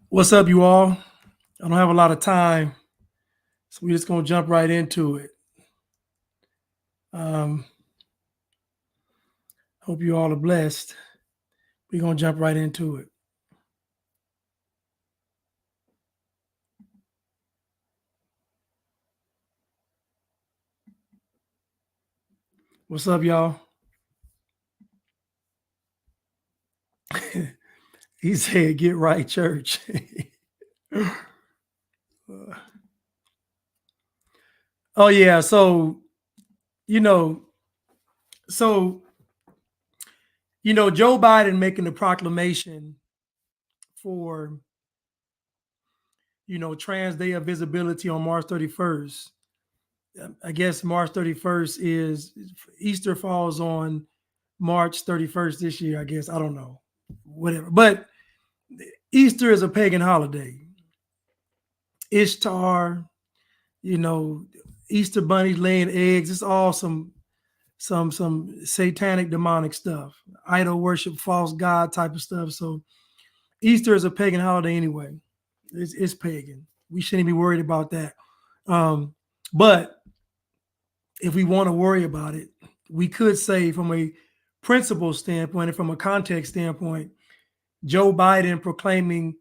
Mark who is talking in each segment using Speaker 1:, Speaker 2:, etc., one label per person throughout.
Speaker 1: What's up, you all? I don't have a lot of time, so we're just gonna jump right into it. Um, Hope you all are blessed. We're gonna jump right into it. What's up, y'all? He said, "Get right, church." Oh yeah, you know, so Joe Biden making the proclamation for Trans Day of Visibility on March 31st. I guess March 31st is Easter falls on March 31st this year, I guess. I don't know. Whatever. But Easter is a pagan holiday. Ishtar, you know, Easter bunnies laying eggs. It's all some satanic demonic stuff. Idol worship, false god type of stuff. So Easter is a pagan holiday anyway. It's pagan. We shouldn't be worried about that. But if we want to worry about it, we could say from a principle standpoint and from a context standpoint, Joe Biden proclaiming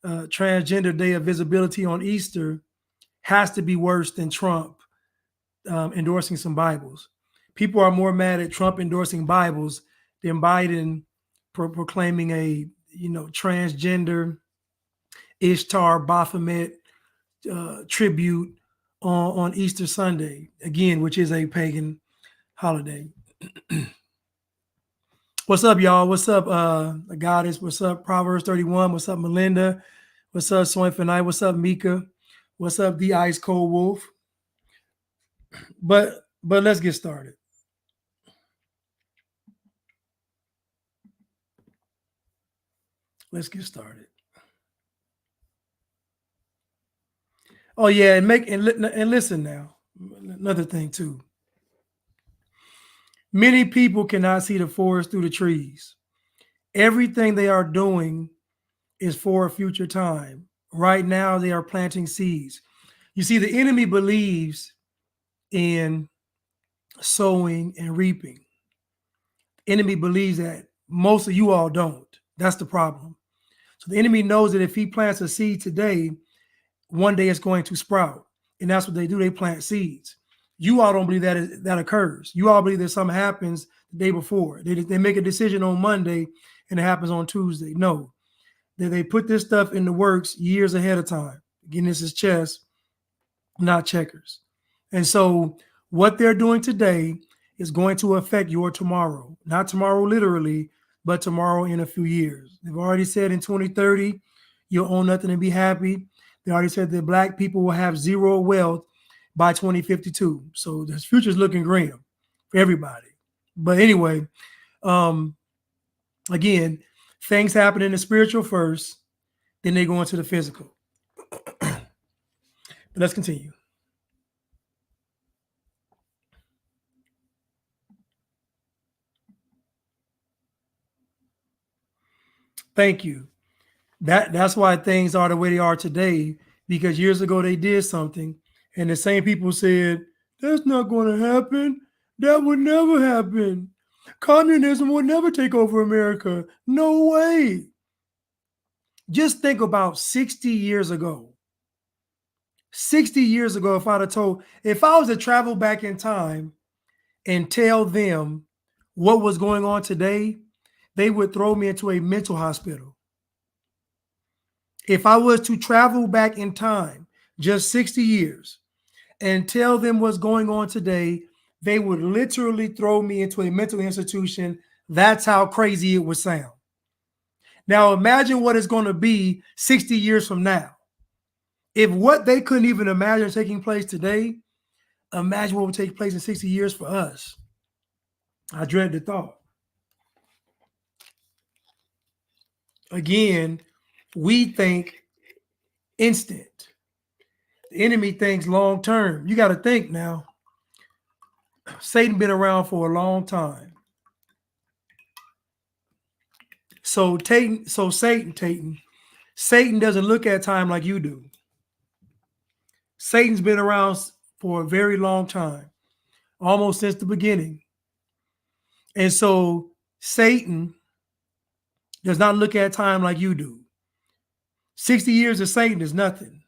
Speaker 1: Transgender Day of Visibility on Easter has to be worse than Trump endorsing some Bibles. People are more mad at Trump endorsing Bibles than Biden proclaiming a transgender Ishtar Baphomet tribute on Easter Sunday, again, which is a pagan holiday. What's up, y'all? What's up, Goddess? What's up, Proverbs 31? What's up, Melinda? What's up, Soinfinite? What's up, Mika? What's up, the Ice Cold Wolf? But let's get started. Let's get started. Oh yeah, and listen now. Another thing too. Many people cannot see the forest through the trees. Everything they are doing is for a future time. Right now, they are planting seeds. You see, the enemy believes in sowing and reaping. Enemy believes that most of you all don't. That's the problem. So the enemy knows that if he plants a seed today, one day it's going to sprout. And that's what they do. They plant seeds. You all don't believe that occurs. You all believe that something happens the day before. They make a decision on Monday and it happens on Tuesday. No, they put this stuff in the works years ahead of time. Again, this is chess, not checkers. And so what they're doing today is going to affect your tomorrow. Not tomorrow literally, but tomorrow in a few years. They've already said in 2030, you'll own nothing and be happy. They already said that black people will have zero wealth by 2052. So the future's looking grim for everybody. But anyway, um, again, things happen in the spiritual first, then they go into the physical. But let's continue. Thank you. That's why things are the way they are today, because years ago they did something and the same people said that's not going to happen, that would never happen, communism would never take over America, no way. Just think about 60 years ago. 60 years ago, if I was to travel back in time and tell them what was going on today, they would throw me into a mental hospital. If I was to travel back in time, just 60 years, and tell them what's going on today, they would literally throw me into a mental institution. That's how crazy it would sound. Now, imagine what it's going to be 60 years from now. If what they couldn't even imagine taking place today, imagine what would take place in 60 years for us. I dread the thought. Again, we think instant. The enemy thinks long term. You got to think now. Satan been around for a long time. So Satan, Satan doesn't look at time like you do. Satan's been around for a very long time, almost since the beginning. And so Satan does not look at time like you do. 60 years of Satan is nothing.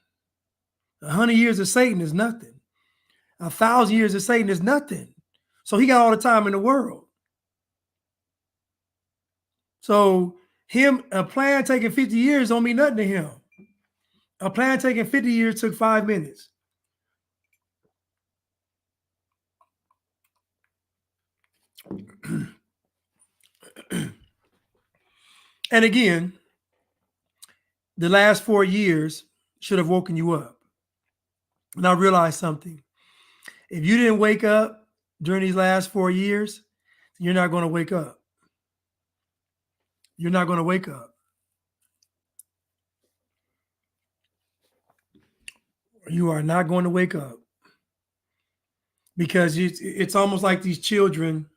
Speaker 1: 100 years of Satan is nothing. 1,000 years of Satan is nothing. So he got all the time in the world. So a plan taking 50 years don't mean nothing to him. A plan taking 50 years took 5 minutes. And again, the last 4 years should have woken you up. And I realized something. If you didn't wake up during these last 4 years, you're not going to wake up. You're not going to wake up. You are not going to wake up. Because it's almost like these children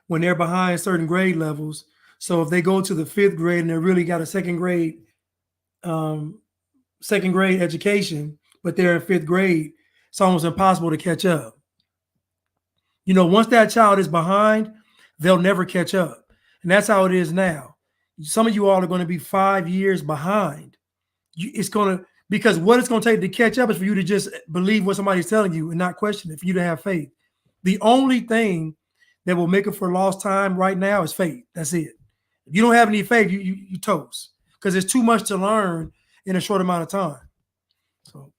Speaker 1: when they're behind certain grade levels. So if they go to the 5th grade and they really got a second grade education, but they're in 5th grade, it's almost impossible to catch up. You know, once that child is behind, they'll never catch up. And that's how it is now. Some of you all are going to be 5 years behind. Because what it's going to take to catch up is for you to just believe what somebody's telling you and not question it, for you to have faith. The only thing that will make it for lost time right now is faith. That's it. If you don't have any faith, you toast, because there's too much to learn in a short amount of time. So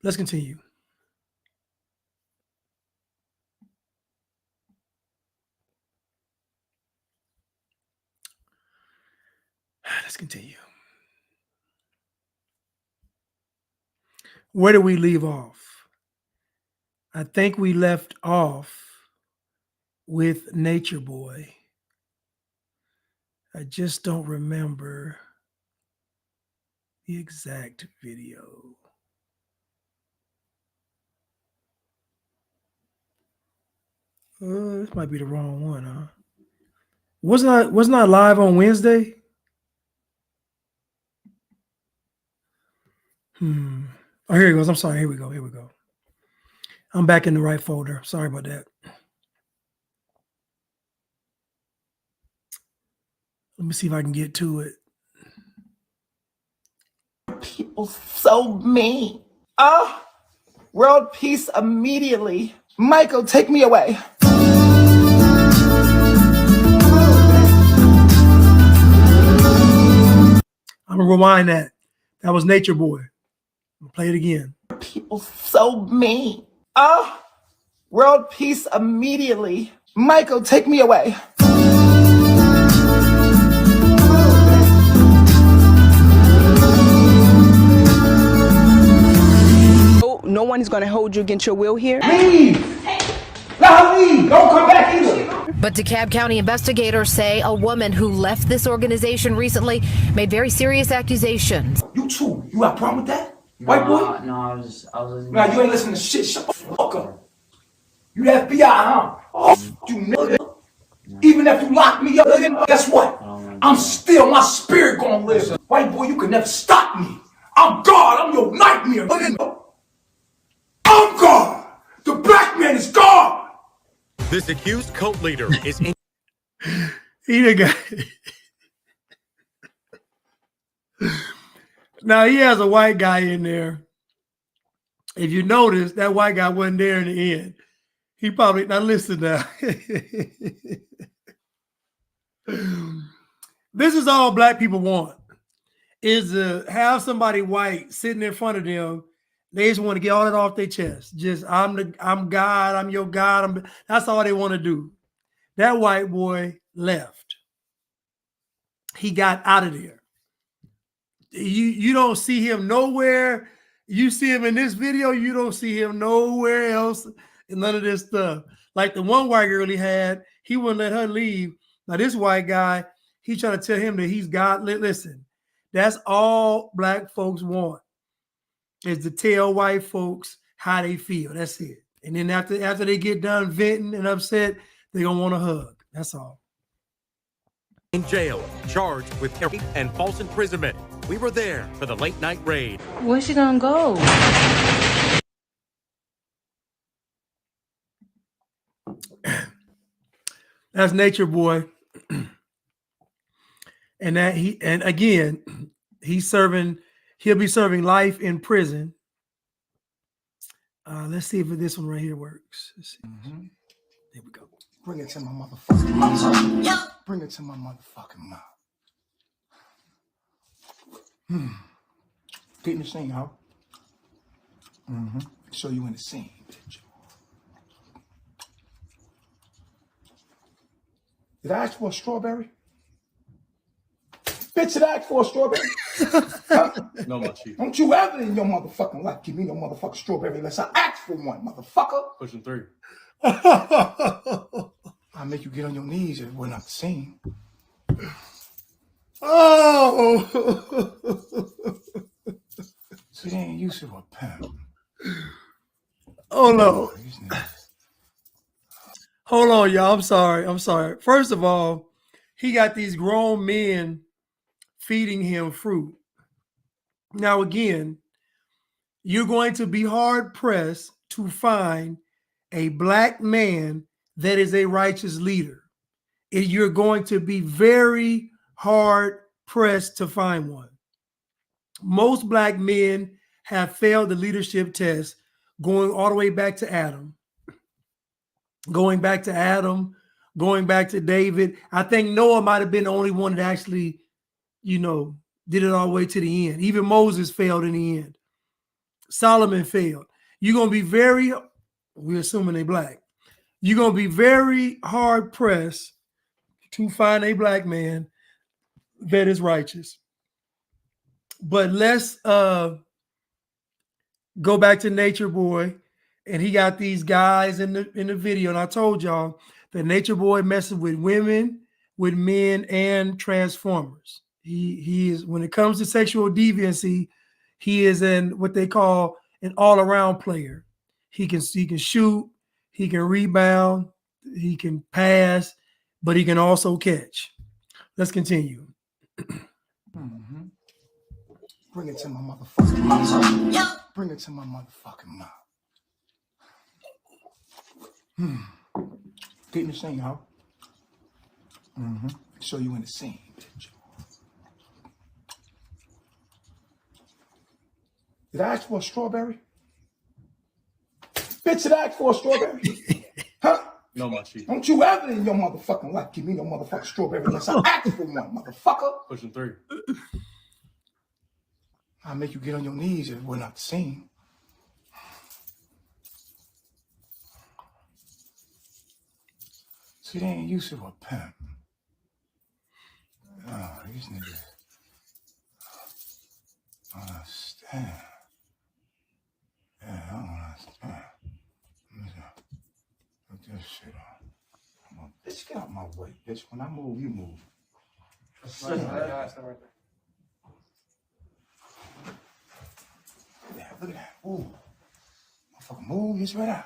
Speaker 1: let's continue. Let's continue. Where did we leave off? I think we left off with Nature Boy. I just don't remember the exact video. This might be the wrong one, huh? Wasn't I live on Wednesday? Oh, here it goes. I'm sorry. Here we go. I'm back in the right folder. Sorry about that. Let me see if I can get to it.
Speaker 2: People so mean. Oh, world peace immediately. Michael, take me away.
Speaker 1: I'm gonna rewind that. That was Nature Boy. I'll play it again.
Speaker 2: People so mean. Oh, world peace immediately. Michael, take me away.
Speaker 3: No one is going to hold you against your will here.
Speaker 2: Leave! Let her leave! Don't come back either!
Speaker 4: But DeKalb County investigators say a woman who left this organization recently made very serious accusations.
Speaker 2: You too. You got a problem with that? White boy?
Speaker 5: No, I was listening.
Speaker 2: Nah, you ain't listening to shit. Shut the fuck up. You the FBI, huh? Oh, you nigga. Even if you lock me up, guess what? I'm still, my spirit gonna live. White boy, you can never stop me. I'm God. I'm your nightmare. I'm God. The black man is God.
Speaker 6: This accused cult leader is in.
Speaker 1: He the guy. Now he has a white guy in there. If you notice, that white guy wasn't there in the end. He probably, now listen now. This is all black people want, is to have somebody white sitting in front of them. They just want to get all that off their chest. Just, I'm God, I'm your God. That's all they want to do. That white boy left. He got out of there. You don't see him nowhere. You see him in this video. You don't see him nowhere else in none of this stuff. Like the one white girl he had, he wouldn't let her leave. Now this white guy, he's trying to tell him that he's God. Listen, that's all black folks want, is to tell white folks how they feel. That's it. And then after they get done venting and upset, they're going to want a hug. That's all.
Speaker 6: in jail, charged with rape and false imprisonment. We were there for the late night raid.
Speaker 5: Where's she gonna go?
Speaker 1: That's Nature Boy. And again, he'll be serving life in prison. Let's see if this one right here works. Let's see. There we go.
Speaker 2: Bring it to my motherfucking mouth. Bring it to my motherfucking mouth. Get in the scene, huh? Show you in the scene, bitch. Did I ask for a strawberry? Bitch, did I ask for a strawberry? Huh?
Speaker 7: No, my chief.
Speaker 2: Don't you ever in your motherfucking life give me no motherfucking strawberry unless I ask for one, motherfucker.
Speaker 7: Pushing 3.
Speaker 2: I'll make you get on your knees if we're not the same.
Speaker 1: Oh.
Speaker 2: So they ain't used to a pimp.
Speaker 1: Oh no. Hold on, y'all. I'm sorry. First of all, he got these grown men feeding him fruit. Now, again, you're going to be hard pressed to find a black man that is a righteous leader. You're going to be very hard pressed to find one. Most black men have failed the leadership test, going all the way back to Adam, going back to David. I think Noah might have been the only one that actually, did it all the way to the end. Even Moses failed in the end. Solomon failed. You're going to be we're assuming they black. You're going to be very hard pressed to find a black man that is righteous. But let's go back to Nature Boy, and he got these guys in the video. And I told y'all that Nature Boy messes with women, with men, and transformers. He is, when it comes to sexual deviancy, he is what they call an all-around player. He can shoot, he can rebound, he can pass, but he can also catch. Let's continue.
Speaker 2: Bring it to my motherfucking mouth. Bring it to my motherfucking mouth. Get in the scene, huh? Show you in the scene, bitch. Did I ask for a strawberry? Bitch, did I ask for a strawberry? Huh?
Speaker 7: No, my chief.
Speaker 2: Don't you ever in your motherfucking life give me no motherfucking strawberry unless I ask for one, motherfucker.
Speaker 7: Pushing 3.
Speaker 2: I'll make you get on your knees if we're not the same. See, they ain't used to a pimp. Oh, these niggas. I don't understand. Yeah, I don't understand. Put this shit on. Come on, bitch, get out my way, bitch. When I move, you move. Right there. Yeah, look at that. Ooh. Motherfucker, move. It's right out.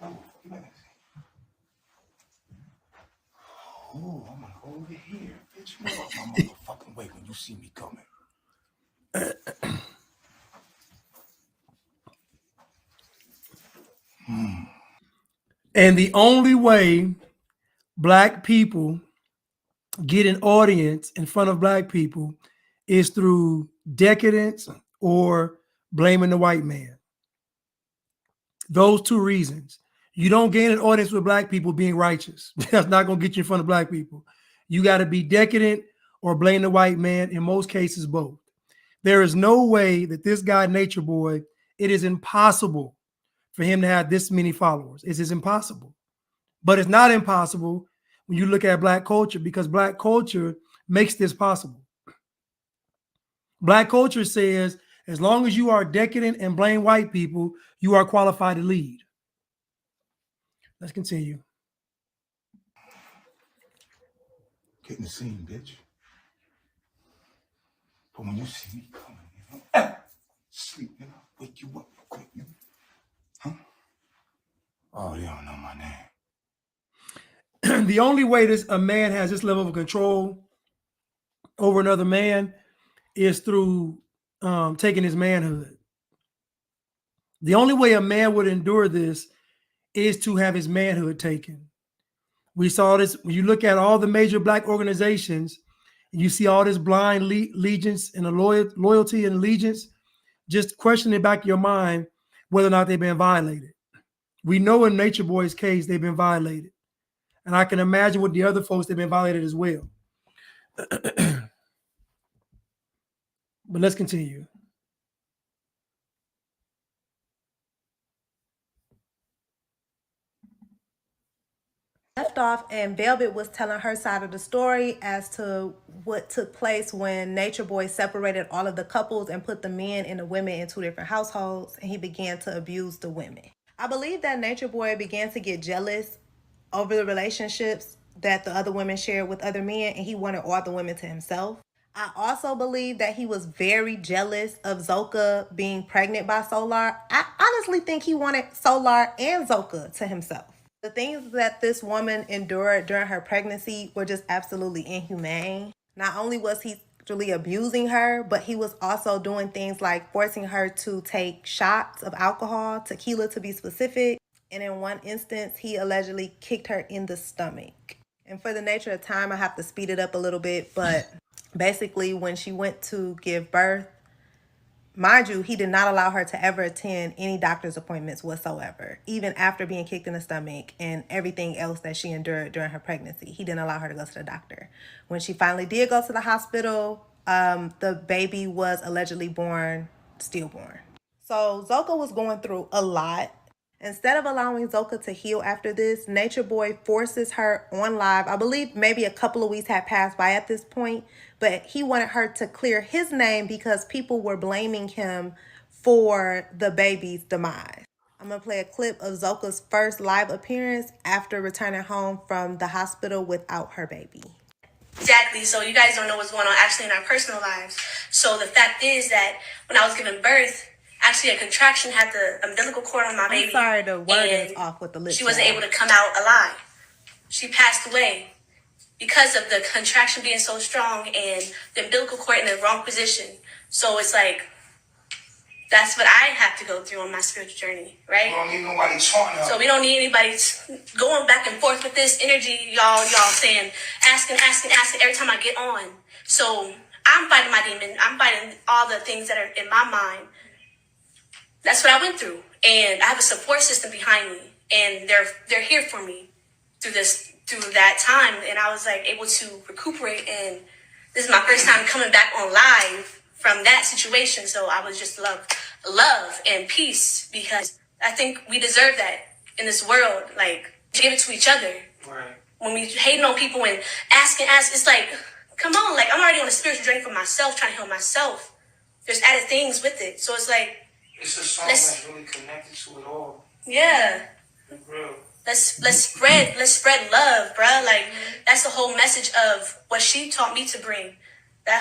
Speaker 2: Ooh, you better see. Ooh, I'm gonna go over here. Bitch, move out my motherfucking way when you see me coming.
Speaker 1: And the only way black people get an audience in front of black people is through decadence or blaming the white man. Those two reasons. You don't gain an audience with black people being righteous. That's not going to get you in front of black people. You got to be decadent or blame the white man, in most cases, both. There is no way that this guy, Nature Boy, it is impossible for him to have this many followers. It is impossible. But it's not impossible when you look at black culture, because black culture makes this possible. Black culture says, as long as you are decadent and blame white people, you are qualified to lead. Let's continue.
Speaker 2: Get in the scene, bitch. But when you see me coming, sleep, wake you up real quick, huh? Oh, you don't know my name.
Speaker 1: The only way a man has this level of control over another man is through taking his manhood. The only way a man would endure this is to have his manhood taken. We saw this when you look at all the major black organizations, and you see all this blind allegiance and a loyalty and allegiance. Just question in the back of your mind whether or not they've been violated. We know in Nature Boy's case they've been violated, and I can imagine with the other folks they've been violated as well. But let's continue.
Speaker 5: Left off, and Velvet was telling her side of the story as to what took place when Nature Boy separated all of the couples and put the men and the women in two different households, and he began to abuse the women. I believe that Nature Boy began to get jealous over the relationships that the other women shared with other men, and he wanted all the women to himself. I also believe that he was very jealous of Zoka being pregnant by Solar. I honestly think he wanted Solar and Zoka to himself. The things that this woman endured during her pregnancy were just absolutely inhumane. Not only was he really abusing her, but he was also doing things like forcing her to take shots of alcohol, tequila to be specific. And in one instance, he allegedly kicked her in the stomach. And for the nature of time, I have to speed it up a little bit, but basically when she went to give birth, mind you, he did not allow her to ever attend any doctor's appointments whatsoever, even after being kicked in the stomach and everything else that she endured during her pregnancy. He didn't allow her to go to the doctor. When she finally did go to the hospital, the baby was allegedly born stillborn. So Zoka was going through a lot. Instead of allowing Zoka to heal after this, Nature Boy forces her on live. I believe maybe a couple of weeks had passed by at this point, but he wanted her to clear his name because people were blaming him for the baby's demise. I'm going to play a clip of Zoka's first live appearance after returning home from the hospital without her baby.
Speaker 7: Exactly. So you guys don't know what's going on actually in our personal lives. So the fact is that when I was giving birth, actually a contraction had the umbilical cord on my baby.
Speaker 5: I'm sorry, the wording is off with the lips.
Speaker 7: She wasn't able to come out alive. She passed away because of the contraction being so strong and the umbilical cord in the wrong position. So it's like, that's what I have to go through on my spiritual journey, right?
Speaker 2: We don't need nobody taunting her.
Speaker 7: So we don't need anybody going back and forth with this energy, y'all saying, asking every time I get on. So I'm fighting my demon. I'm fighting all the things that are in my mind. That's what I went through. And I have a support system behind me. And they're here for me through that time. And I was like able to recuperate. And this is my first time coming back on live from that situation. So I was just love and peace, because I think we deserve that in this world. Like, to give it to each other. Right. When we hating on people and asking, it's like, come on, like I'm already on a spiritual journey for myself, trying to heal myself. There's added things with it. So it's like,
Speaker 2: it's a song that's really connected to it all.
Speaker 7: Yeah.
Speaker 2: Real.
Speaker 7: Let's spread love, bruh. Like, that's the whole message of what she taught me to bring. The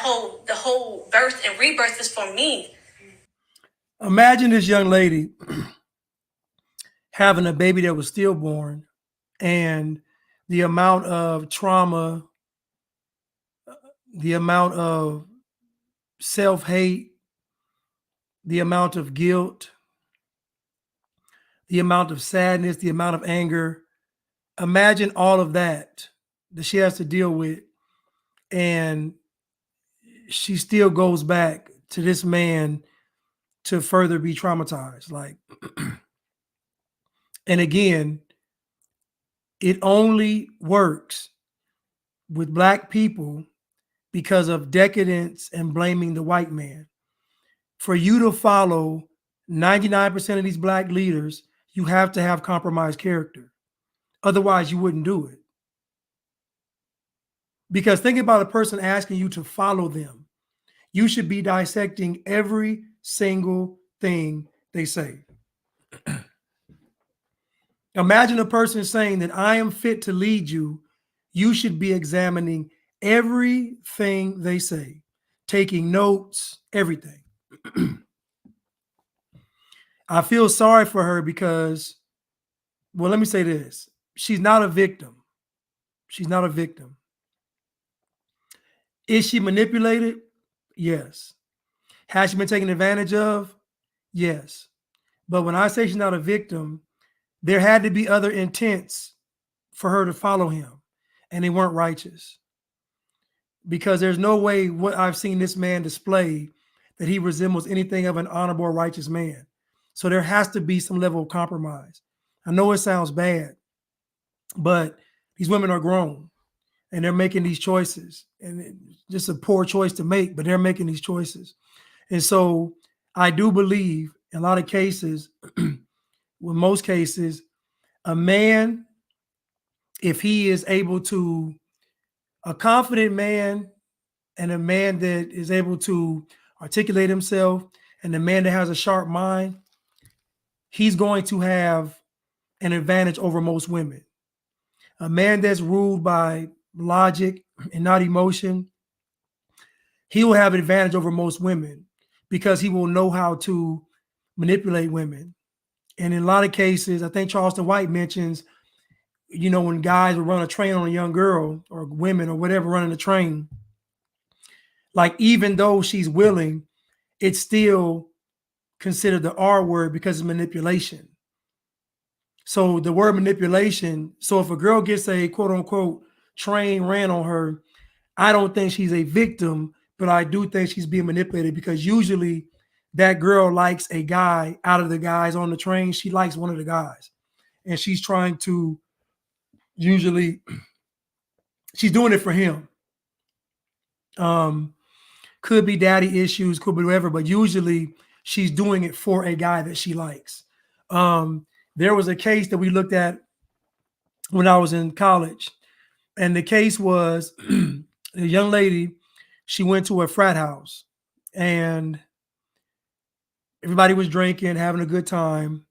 Speaker 7: whole birth and rebirth is for me.
Speaker 1: Imagine this young lady having a baby that was stillborn, and the amount of trauma, the amount of self-hate, the amount of guilt, the amount of sadness, the amount of anger. Imagine all of that she has to deal with, and she still goes back to this man to further be traumatized. Like, and again, it only works with Black people because of decadence and blaming the white man. For you to follow 99% of these Black leaders, you have to have compromised character. Otherwise, you wouldn't do it. Because think about a person asking you to follow them. You should be dissecting every single thing they say. Imagine a person saying that I am fit to lead you. You should be examining everything they say, taking notes, everything. I feel sorry for her because, well, let me say this. She's not a victim. She's not a victim. Is she manipulated? Yes. Has she been taken advantage of? Yes. But when I say she's not a victim, there had to be other intents for her to follow him, and they weren't righteous. Because there's no way what I've seen this man display that he resembles anything of an honorable or righteous man. So there has to be some level of compromise. I know it sounds bad, but these women are grown and they're making these choices, and it's just a poor choice to make, but they're making these choices. And so I do believe in a lot of cases, in most cases, a man, if he is able to, a confident man and a man that is able to articulate himself and a man that has a sharp mind, he's going to have an advantage over most women. A man that's ruled by logic and not emotion, he will have an advantage over most women because he will know how to manipulate women. And in a lot of cases, I think Charleston White mentions, when guys will run a train on a young girl or women or whatever running a train, like even though she's willing, it's still considered the R word because it's manipulation. So the word manipulation, so if a girl gets a quote unquote train ran on her, I don't think she's a victim, but I do think she's being manipulated because usually that girl likes a guy out of the guys on the train. She likes one of the guys and she's trying to usually, she's doing it for him. Could be daddy issues, could be whatever, but usually she's doing it for a guy that she likes. There was a case that we looked at when I was in college, and the case was a young lady, she went to a frat house and everybody was drinking, having a good time,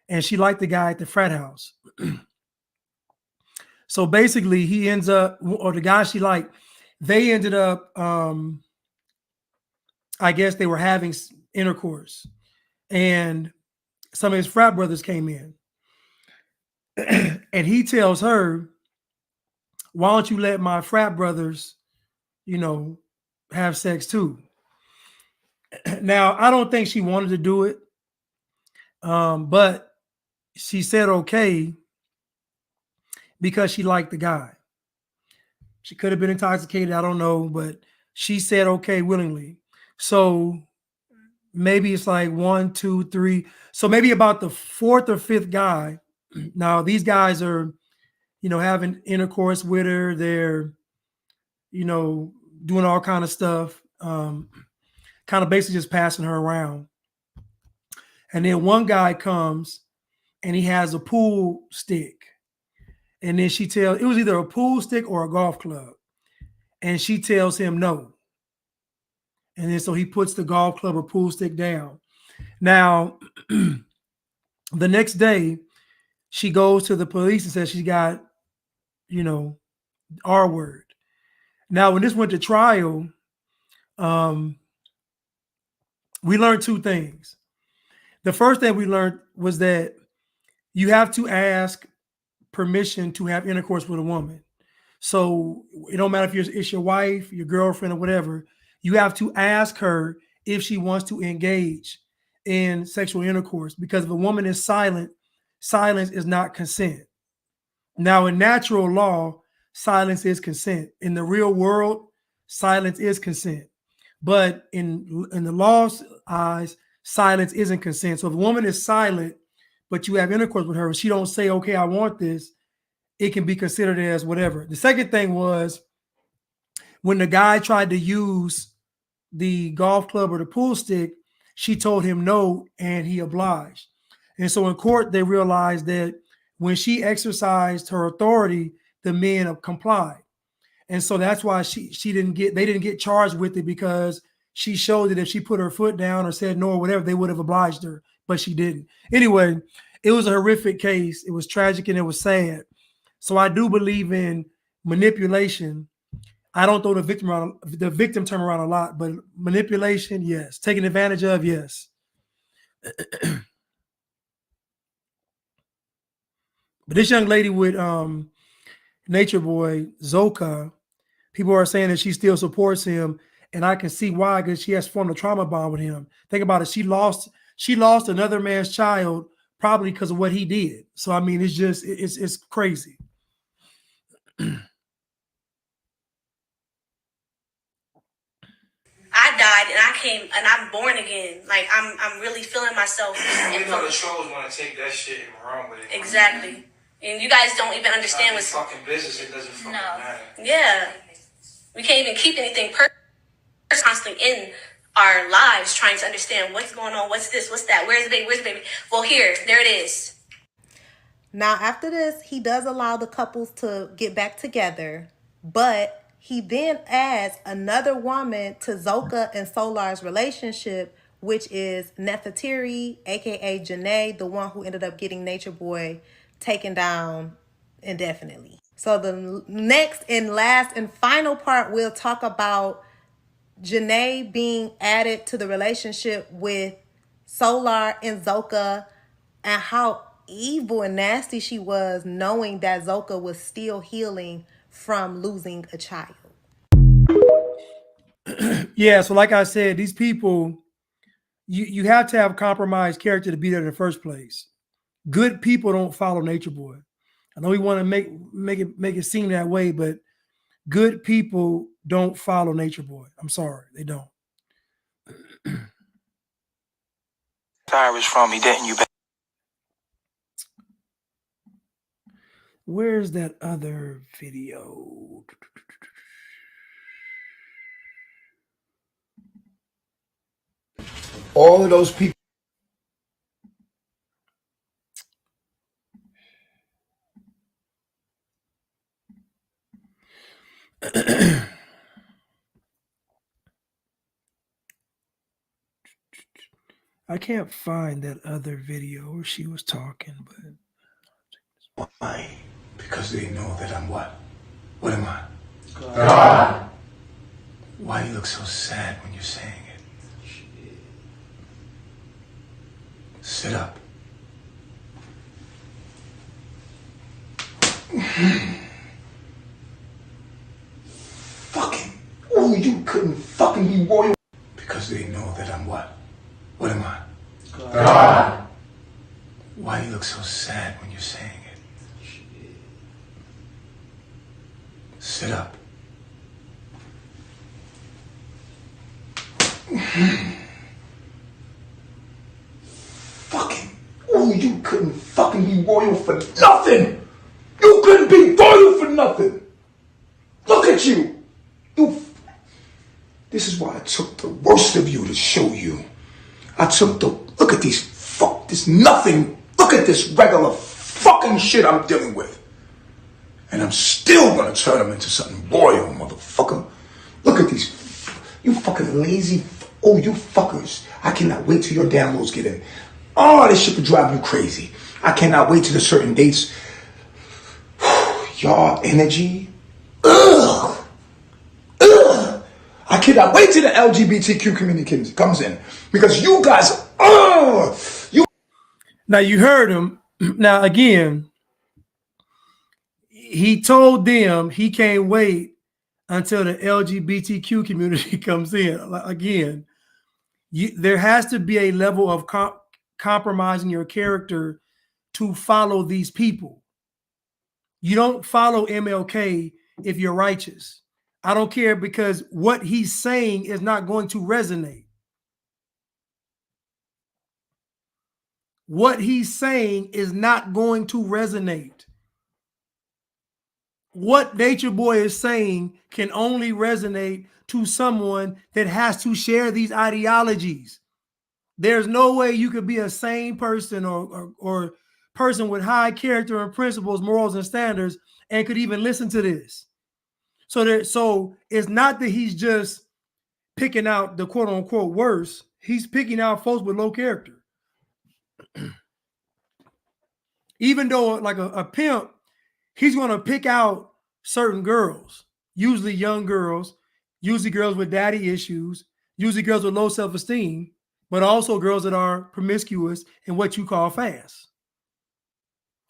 Speaker 1: and she liked the guy at the frat house. So basically he ends up, or the guy she liked, they ended up, I guess they were having intercourse, and some of his frat brothers came in and he tells her, why don't you let my frat brothers, have sex too? Now, I don't think she wanted to do it, but she said okay because she liked the guy. She could have been intoxicated, I don't know, but she said okay willingly. So maybe it's like 1, 2, 3. So maybe about the fourth or fifth guy. Now these guys are, having intercourse with her. They're, doing all kind of stuff, kind of basically just passing her around. And then one guy comes and he has a pool stick. And then it was either a pool stick or a golf club. And she tells him no. And then so he puts the golf club or pool stick down. Now, the next day, she goes to the police and says she got, R word. Now, when this went to trial, we learned two things. The first thing we learned was that you have to ask permission to have intercourse with a woman. So it don't matter if it's your wife, your girlfriend, or whatever. You have to ask her if she wants to engage in sexual intercourse, because if a woman is silent, silence is not consent. Now, in natural law, silence is consent. In the real world, silence is consent. But in the law's eyes, silence isn't consent. So if a woman is silent, but you have intercourse with her, she don't say, okay, I want this, it can be considered as whatever. The second thing was when the guy tried to use the golf club or the pool stick, she told him no, and he obliged. And so in court, they realized that when she exercised her authority, the men complied. And so that's why they didn't get charged with it, because she showed that if she put her foot down or said no or whatever, they would have obliged her, but she didn't. Anyway, it was a horrific case. It was tragic and it was sad. So I do believe in manipulation. I don't throw the victim term around a lot, but manipulation, yes. Taking advantage of, yes. But this young lady with Nature Boy, Zoka, People are saying that she still supports him, and I can see why, because she has formed a trauma bond with him. Think about it. She lost another man's child probably because of what he did. So I mean, it's just it's crazy.
Speaker 7: I died and I came and I'm born again. Like I'm really feeling myself.
Speaker 8: We know the trolls want to take that shit and run with it.
Speaker 7: Exactly. And you guys don't even understand what's
Speaker 8: fucking business. It doesn't fucking matter.
Speaker 7: Yeah. We can't even keep anything constantly in our lives trying to understand what's going on, what's this, what's that, where's the baby, where's the baby? Well, there it is.
Speaker 5: Now, after this, he does allow the couples to get back together, but he then adds another woman to Zoka and Solar's relationship, which is Nefertiri, aka Janae, the one who ended up getting Nature Boy taken down indefinitely. So the next and last and final part, we'll talk about Janae being added to the relationship with Solar and Zoka, and how evil and nasty she was, knowing that Zoka was still healing from losing a child.
Speaker 1: Yeah, so like I said, these people, you have to have compromised character to be there in the first place. Good people don't follow Nature Boy. I know we want to make it seem that way, but good people don't follow Nature Boy. I'm sorry, they don't.
Speaker 8: Cyrus from me, didn't you?
Speaker 1: Where's that other video?
Speaker 2: All of those people.
Speaker 1: I can't find that other video where she was talking, but
Speaker 2: Why? Because they know that I'm what? What am I? God. Why do you look so sad when you're saying it? Sit up. Fucking. Oh, you couldn't fucking be royal. Because they know that I'm what? What am I? God. Why do you look so sad when you're saying it? Sit up. Fucking. Oh, you couldn't fucking be royal for nothing. You couldn't be royal for nothing. Look at you. This is why I took the worst of you to show you. Look at this nothing. Look at this regular fucking shit I'm dealing with. And I'm still gonna turn them into something royal, motherfucker. Look at these, you fucking lazy, you fuckers. I cannot wait till your downloads get in. Oh, this shit could drive you crazy. I cannot wait till the certain dates. Y'all energy. Ugh. I cannot wait till the LGBTQ community comes in. Because you guys,
Speaker 1: Now you heard him. Now again, he told them he can't wait until the LGBTQ community comes in. Again, there has to be a level of compromising your character to follow these people. You don't follow MLK if you're righteous. I don't care, because what he's saying is not going to resonate. What he's saying is not going to resonate. What Nature Boy is saying can only resonate to someone that has to share these ideologies. There's no way you could be a sane person or person with high character and principles, morals, and standards and could even listen to this. So it's not that he's just picking out the quote unquote worst. He's picking out folks with low character. Even though like a pimp, he's going to pick out certain girls, usually young girls, usually girls with daddy issues, usually girls with low self-esteem, but also girls that are promiscuous and what you call fast.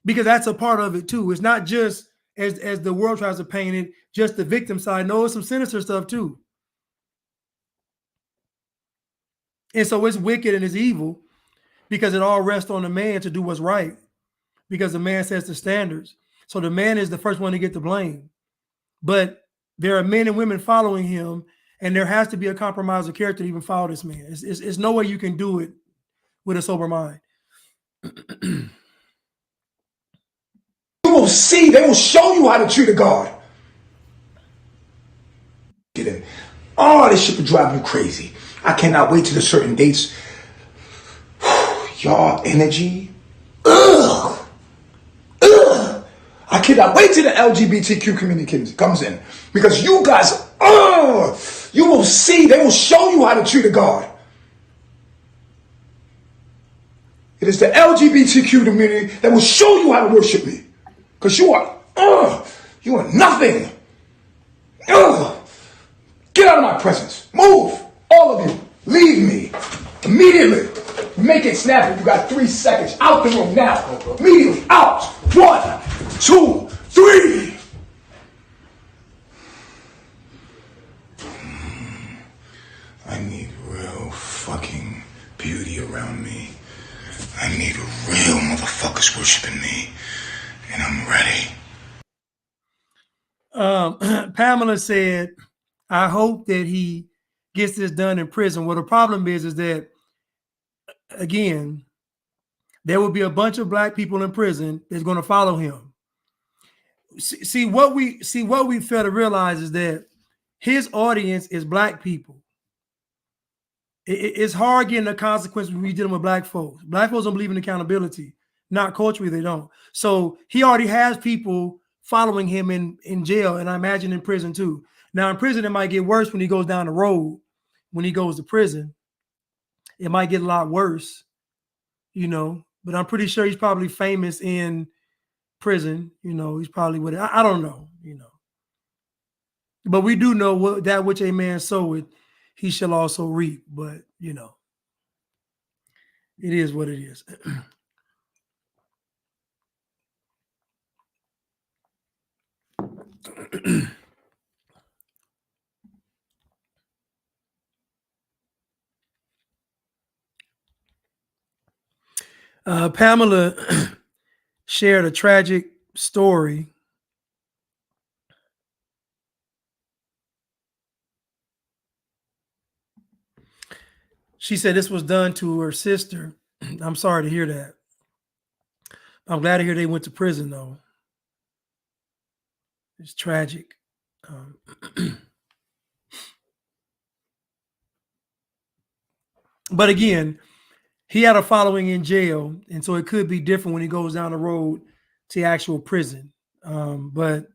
Speaker 1: Because that's a part of it too. It's not just as the world tries to paint it, just the victim side. No, it's some sinister stuff too. And so it's wicked and it's evil because it all rests on the man to do what's right, because the man sets the standards. So the man is the first one to get the blame. But there are men and women following him, and there has to be a compromise of character to even follow this man. It's no way you can do it with a sober mind.
Speaker 2: You will see. They will show you how to treat a guard. Oh, this shit will drive you crazy. I cannot wait till the certain dates. Y'all energy. Ugh. Ugh. I cannot wait till the LGBTQ community comes in. Because you guys, you will see. They will show you how to treat a guard. It is the LGBTQ community that will show you how to worship me. Because you are nothing. Get out of my presence. Move. All of you. Leave me. Immediately. Make it snappy. You got 3 seconds. Out the room now. Immediately. Out. 1, 2, 3. I need real fucking beauty around me. I need real motherfuckers worshiping me. And I'm ready.
Speaker 1: Pamela said, I hope that he gets this done in prison. Well, the problem is that, again, there will be a bunch of black people in prison that's going to follow him. See what we fail to realize is that his audience is black people. It's hard getting the consequence when we dealing with black folks. Black folks don't believe in accountability. Not culturally, they don't. So he already has people following him in jail, and I imagine in prison too. Now in prison, it might get worse when he goes down the road. When he goes to prison, it might get a lot worse, but I'm pretty sure he's probably famous in prison. He's probably with it. I don't know, but we do know that which a man soweth, he shall also reap. But, it is what it is. Pamela shared a tragic story. She said this was done to her sister. I'm sorry to hear that. I'm glad to hear they went to prison, though. It's tragic. But again, he had a following in jail, and so it could be different when he goes down the road to actual prison. But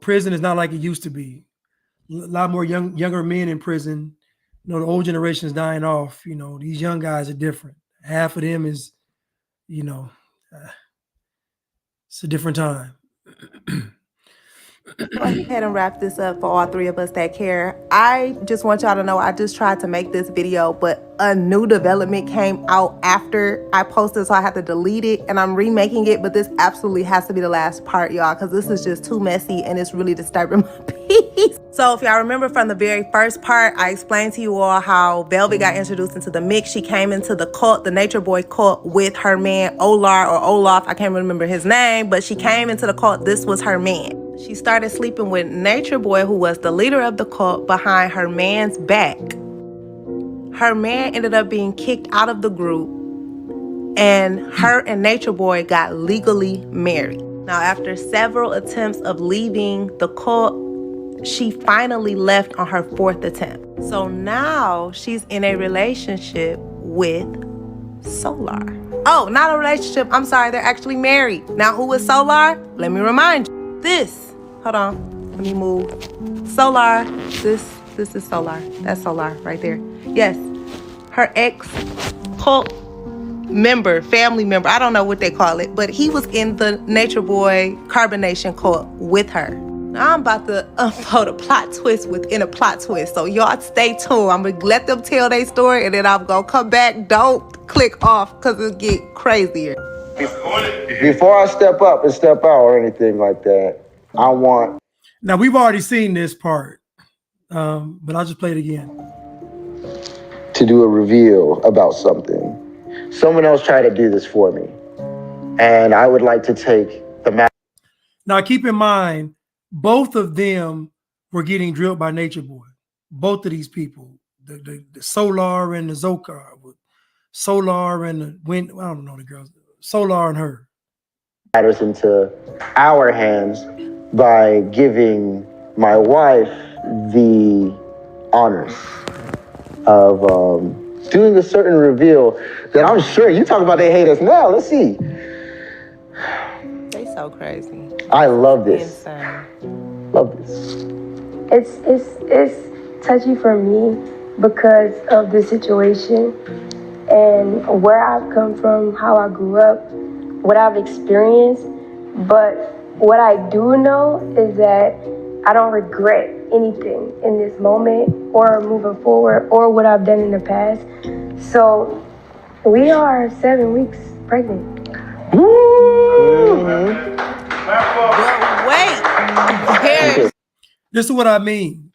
Speaker 1: prison is not like it used to be. A lot more younger men in prison. The old generation is dying off. These young guys are different. Half of them is, it's a different time.
Speaker 5: Go ahead and wrap this up for all three of us that care. I just want y'all to know I just tried to make this video, but a new development came out after I posted, so I had to delete it, and I'm remaking it. But this absolutely has to be the last part, y'all, because this is just too messy and it's really disturbing my peace. So if y'all remember from the very first part, I explained to you all how Velvet got introduced into the mix. She came into the cult, the Nature Boy cult, with her man Olar or Olaf. I can't remember his name, but she came into the cult. This was her man. She started sleeping with Nature Boy, who was the leader of the cult, behind her man's back. Her man ended up being kicked out of the group, and her and Nature Boy got legally married. Now, after several attempts of leaving the cult, she finally left on her 4th attempt. So now she's in a relationship with Solar. Oh, not a relationship. I'm sorry, they're actually married. Now, who is Solar? Let me remind you. Hold on, let me move. Solar, this is Solar. That's Solar right there. Yes, her ex-cult member, family member, I don't know what they call it, but he was in the Nature Boy Carbonation cult with her. Now I'm about to unfold a plot twist within a plot twist, so y'all stay tuned. I'm gonna let them tell their story, and then I'm gonna come back. Don't click off, because it'll get crazier.
Speaker 9: Before I step up and step out or anything like that, I want.
Speaker 1: Now we've already seen this part, but I'll just play it again.
Speaker 9: To do a reveal about something. Someone else tried to do this for me, and I would like to take the matter.
Speaker 1: Now keep in mind, both of them were getting drilled by Nature Boy. Both of these people, the Solar and the Zokar, Solar and the Wind. I don't know the girls. Solar and her.
Speaker 9: Matters into our hands by giving my wife the honors of doing a certain reveal that I'm sure you talk about they hate us now. Let's see.
Speaker 5: They so crazy.
Speaker 9: I love this.
Speaker 5: Insane.
Speaker 9: Love this.
Speaker 10: It's touchy for me because of the situation and where I've come from, how I grew up, what I've experienced. But what I do know is that I don't regret anything in this moment or moving forward or what I've done in the past. So we are 7 weeks pregnant.
Speaker 1: Mm-hmm. But wait, this is what I mean.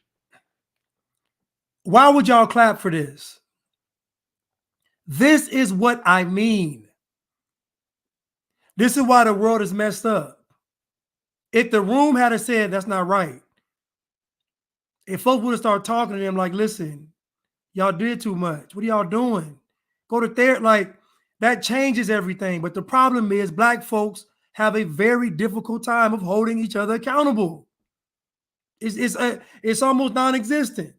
Speaker 1: Why would y'all clap for this? This is what I mean. This is why the world is messed up. If the room had said that's not right, if folks would have started talking to them like, listen, y'all did too much. What are y'all doing? Go to therapy. Like, that changes everything. But the problem is Black folks have a very difficult time of holding each other accountable. It's almost non-existent.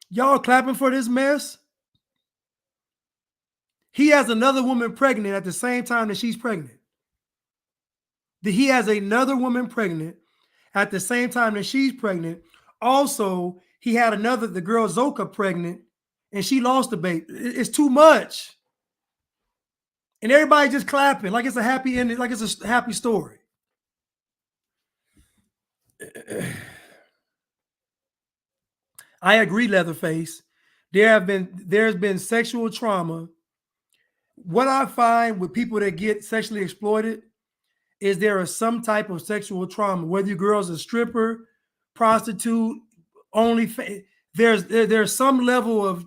Speaker 1: Y'all clapping for this mess? He has another woman pregnant at the same time that she's pregnant. He has another woman pregnant at the same time that she's pregnant. Also, he had the girl Zoka pregnant, and she lost the baby. It's too much. And everybody just clapping like it's a happy ending, like it's a happy story. I agree, Leatherface. There's been sexual trauma. What I find with people that get sexually exploited is there is some type of sexual trauma, whether your girl's a stripper, prostitute, there's some level of,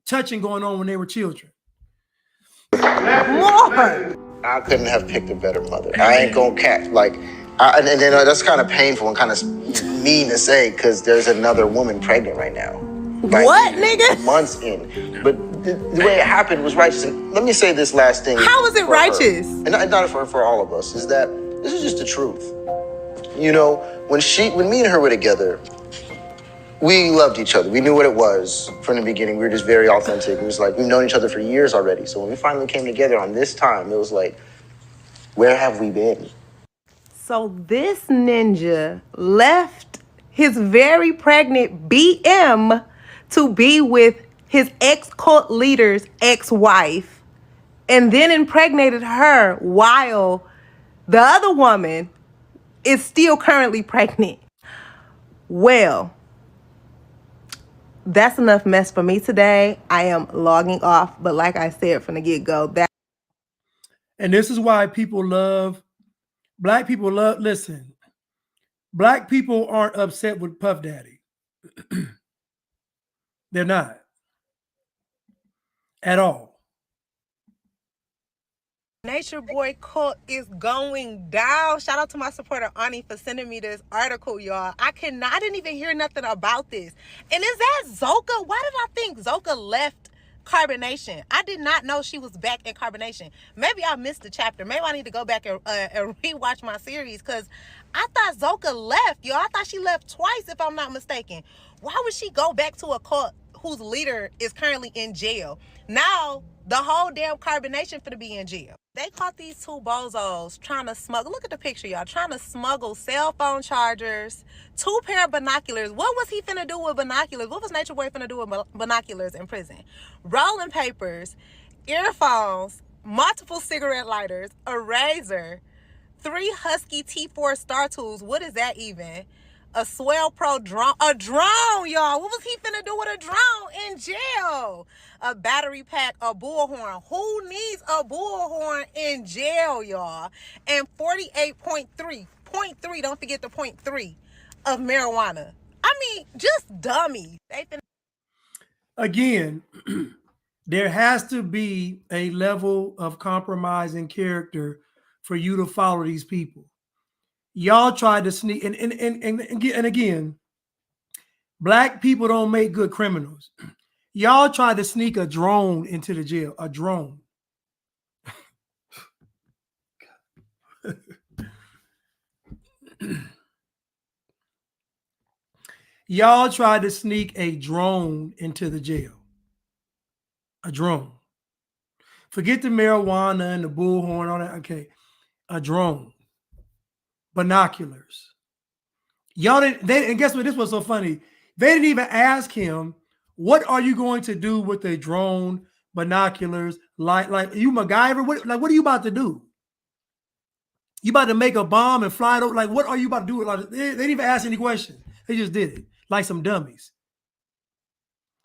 Speaker 1: touching going on when they were children.
Speaker 9: I couldn't have picked a better mother. I ain't gonna catch and then that's kind of painful and kind of mean to say because there's another woman pregnant right now.
Speaker 5: What, nigga?
Speaker 9: Months in, but the way it happened was righteous. And let me say this last thing.
Speaker 5: How is it righteous?
Speaker 9: And not for all of us. Is that this is just the truth. When me and her were together, we loved each other. We knew what it was from the beginning. We were just very authentic. It was like we've known each other for years already. So when we finally came together on this time, it was like, where have we been?
Speaker 5: So this ninja left his very pregnant BM to be with his ex-cult leader's ex-wife and then impregnated her while the other woman is still currently pregnant. Well, that's enough mess for me today. I am logging off, but like I said from the get-go,
Speaker 1: and this is why Black people listen, Black people aren't upset with Puff Daddy. They're not. At all. Nature Boy cult is going down. Shout out to my supporter Ani for sending me this article, y'all. I didn't even hear nothing about this. And is that Zoka? Why did I think Zoka left Carbonation? I did not know she was back in Carbonation. Maybe I missed the chapter. Maybe I need to go back and rewatch my series because I thought Zoka left, y'all. I thought she left twice, if I'm not mistaken. Why would she go back to a cult whose leader is currently in jail? Now, the whole damn Carbonation finna be in jail. They caught these two bozos trying to smuggle, look at the picture, y'all, trying to smuggle cell phone chargers, 2 pair of binoculars. What was he finna do with binoculars? What was Nature Boy finna do with binoculars in prison? Rolling papers, earphones, multiple cigarette lighters, a razor, 3 Husky T4 Star Tools. What is that even?
Speaker 5: A Swell Pro drone. A drone, y'all. What was he finna do with a drone in jail? A battery pack, a bullhorn. Who needs a bullhorn in jail, y'all? And 48.3, don't forget the 0.3 of marijuana. I mean, just dummies.
Speaker 1: Again, there has to be a level of compromise in character for you to follow these people. Y'all tried to sneak, and again, black people don't make good criminals. Y'all tried to sneak a drone into the jail. A drone. Y'all tried to sneak a drone into the jail. A drone. Forget the marijuana and the bullhorn, all that. Okay. A drone. Binoculars. Y'all didn't, and guess what? This was so funny. They didn't even ask him, what are you going to do with the drone, binoculars, like you MacGyver? What are you about to do? You about to make a bomb and fly it over? Like, what are you about to do? Like, they didn't even ask any questions. They just did it like some dummies.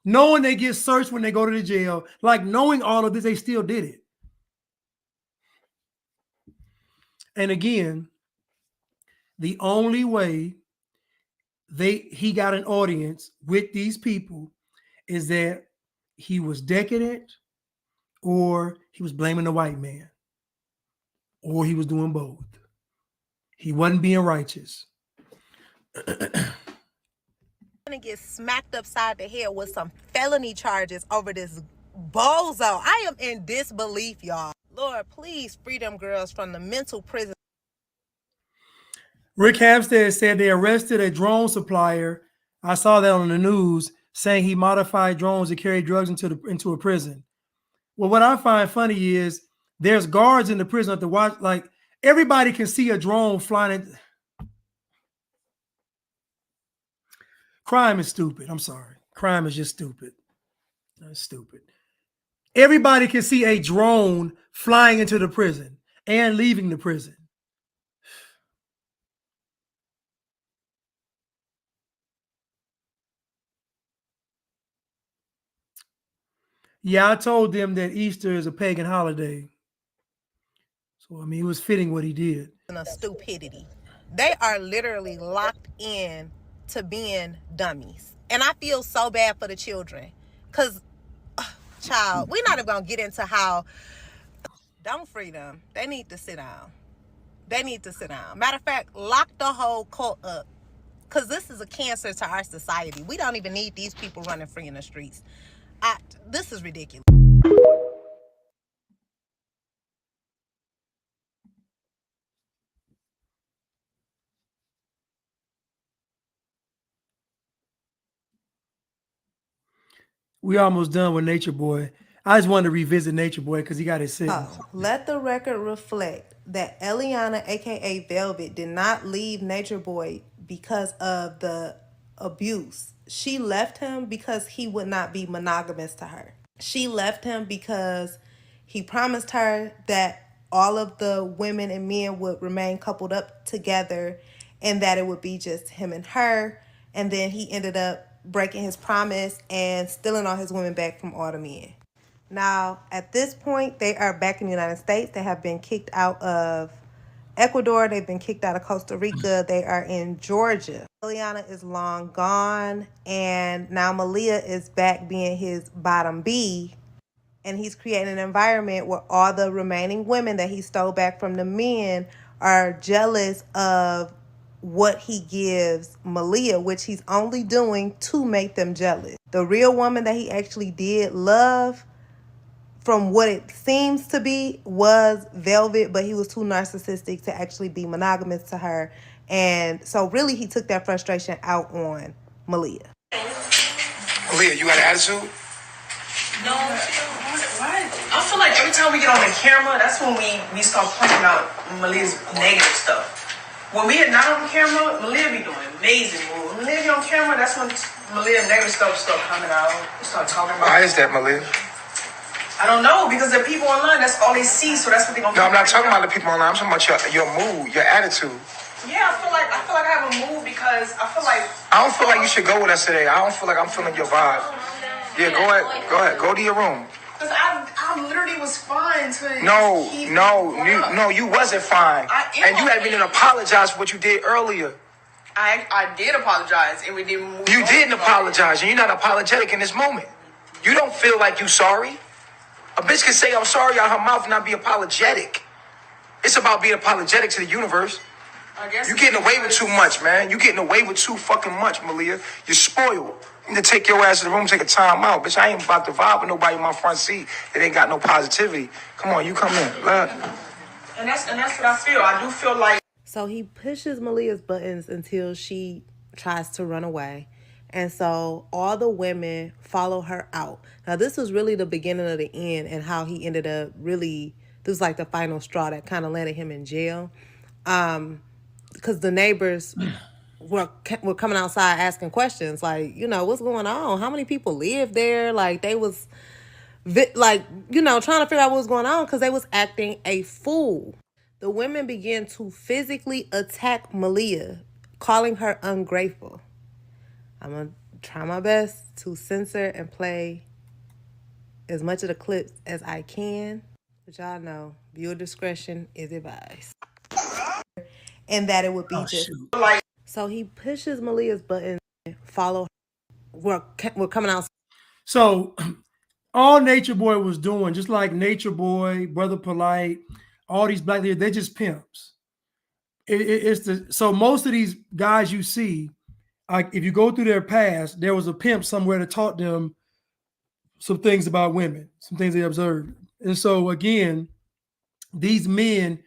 Speaker 1: Knowing they get searched when they go to the jail, like knowing all of this, they still did it. And again, the only way he got an audience with these people is that he was decadent, or he was blaming the white man, or he was doing both. He wasn't being righteous.
Speaker 5: Gonna get smacked upside the head with some felony charges over this bozo. I am in disbelief, y'all. Lord, please free them girls from the mental prison.
Speaker 1: Rick Hampstead said they arrested a drone supplier. I saw that on the news, saying he modified drones to carry drugs into a prison. Well, what I find funny is there's guards in the prison at the watch. Like, everybody can see a drone flying in. Crime is stupid. I'm sorry. Crime is just stupid. That's stupid. Everybody can see a drone flying into the prison and leaving the prison. Yeah, I told them that Easter is a pagan holiday. So, I mean, it was fitting what he did.
Speaker 5: Stupidity. They are literally locked in to being dummies. And I feel so bad for the children. Because, child, we're not even going to get into how. Don't free them. They need to sit down. They need to sit down. Matter of fact, lock the whole cult up. Because this is a cancer to our society. We don't even need these people running free in the streets. This is ridiculous.
Speaker 1: We almost done with Nature Boy. I just wanted to revisit Nature Boy because he got his sentence.
Speaker 5: Let the record reflect that Eliana, aka Velvet, did not leave Nature Boy because of the abuse. She left him because he would not be monogamous to her. She left him because he promised her that all of the women and men would remain coupled up together and that it would be just him and her. And then he ended up breaking his promise and stealing all his women back from all the men. Now, at this point, they are back in the United States. They have been kicked out of Ecuador. They've been kicked out of Costa Rica. They are in Georgia. Eliana is long gone, and now Malia is back being his bottom B, and he's creating an environment where all the remaining women that he stole back from the men are jealous of what he gives Malia, which he's only doing to make them jealous. The real woman that he actually did love, from what it seems to be, was Velvet, but he was too narcissistic to actually be monogamous to her. And so really he took that frustration out on Malia.
Speaker 8: Malia, you got an attitude?
Speaker 11: No. Why? I feel like every time we get on the camera, that's when we start pointing out Malia's negative stuff. When we are not on camera, Malia be doing amazing moves. When Malia be on camera, that's when Malia's negative stuff start coming out. We start talking about.
Speaker 8: Why is that, Malia?
Speaker 11: I don't know, because the people online, that's all they see, so that's what they're gonna.
Speaker 8: No, I'm not talking about the people online. I'm talking about your mood, your attitude.
Speaker 11: Yeah, I feel like I have a mood because I feel
Speaker 8: I don't feel like you should go with us today. I don't feel like I'm feeling your vibe. Yeah, go ahead. Go ahead. Go to your room.
Speaker 11: Because I literally was fine to
Speaker 8: No, you wasn't fine. And you haven't even apologized for what you did earlier.
Speaker 11: I did apologize, and we didn't move
Speaker 8: You
Speaker 11: on.
Speaker 8: didn't apologize, and you're not apologetic in this moment. You don't feel like you sorry. A bitch can say I'm sorry out her mouth and not be apologetic. It's about being apologetic to the universe.
Speaker 11: I guess
Speaker 8: You getting away with too much, man. You getting away with too fucking much, Malia. You're spoiled. You need to take your ass to the room, take a time out. Bitch, I ain't about to vibe with nobody in my front seat that ain't got no positivity. Come on, you come in. Love.
Speaker 11: And that's what I feel. I do feel like.
Speaker 5: So he pushes Malia's buttons until she tries to run away. And so all the women follow her out. Now, this was really the beginning of the end and how he ended up really, this was like the final straw that kind of landed him in jail. Because the neighbors were coming outside asking questions like, you know, what's going on? How many people live there? Like, they was, like, you know, trying to figure out what was going on because they was acting a fool. The women began to physically attack Malia, calling her ungrateful. I'm going to try my best to censor and play as much of the clips as I can. But y'all know, viewer discretion is advised. And that it would be So he pushes Malia's button, follow her. We're coming out.
Speaker 1: So all Nature Boy was doing, just like Nature Boy, Brother Polite, all these black leaders, they're just pimps. So most of these guys you see, like if you go through their past, there was a pimp somewhere that taught them some things about women, some things they observed. And so again, these men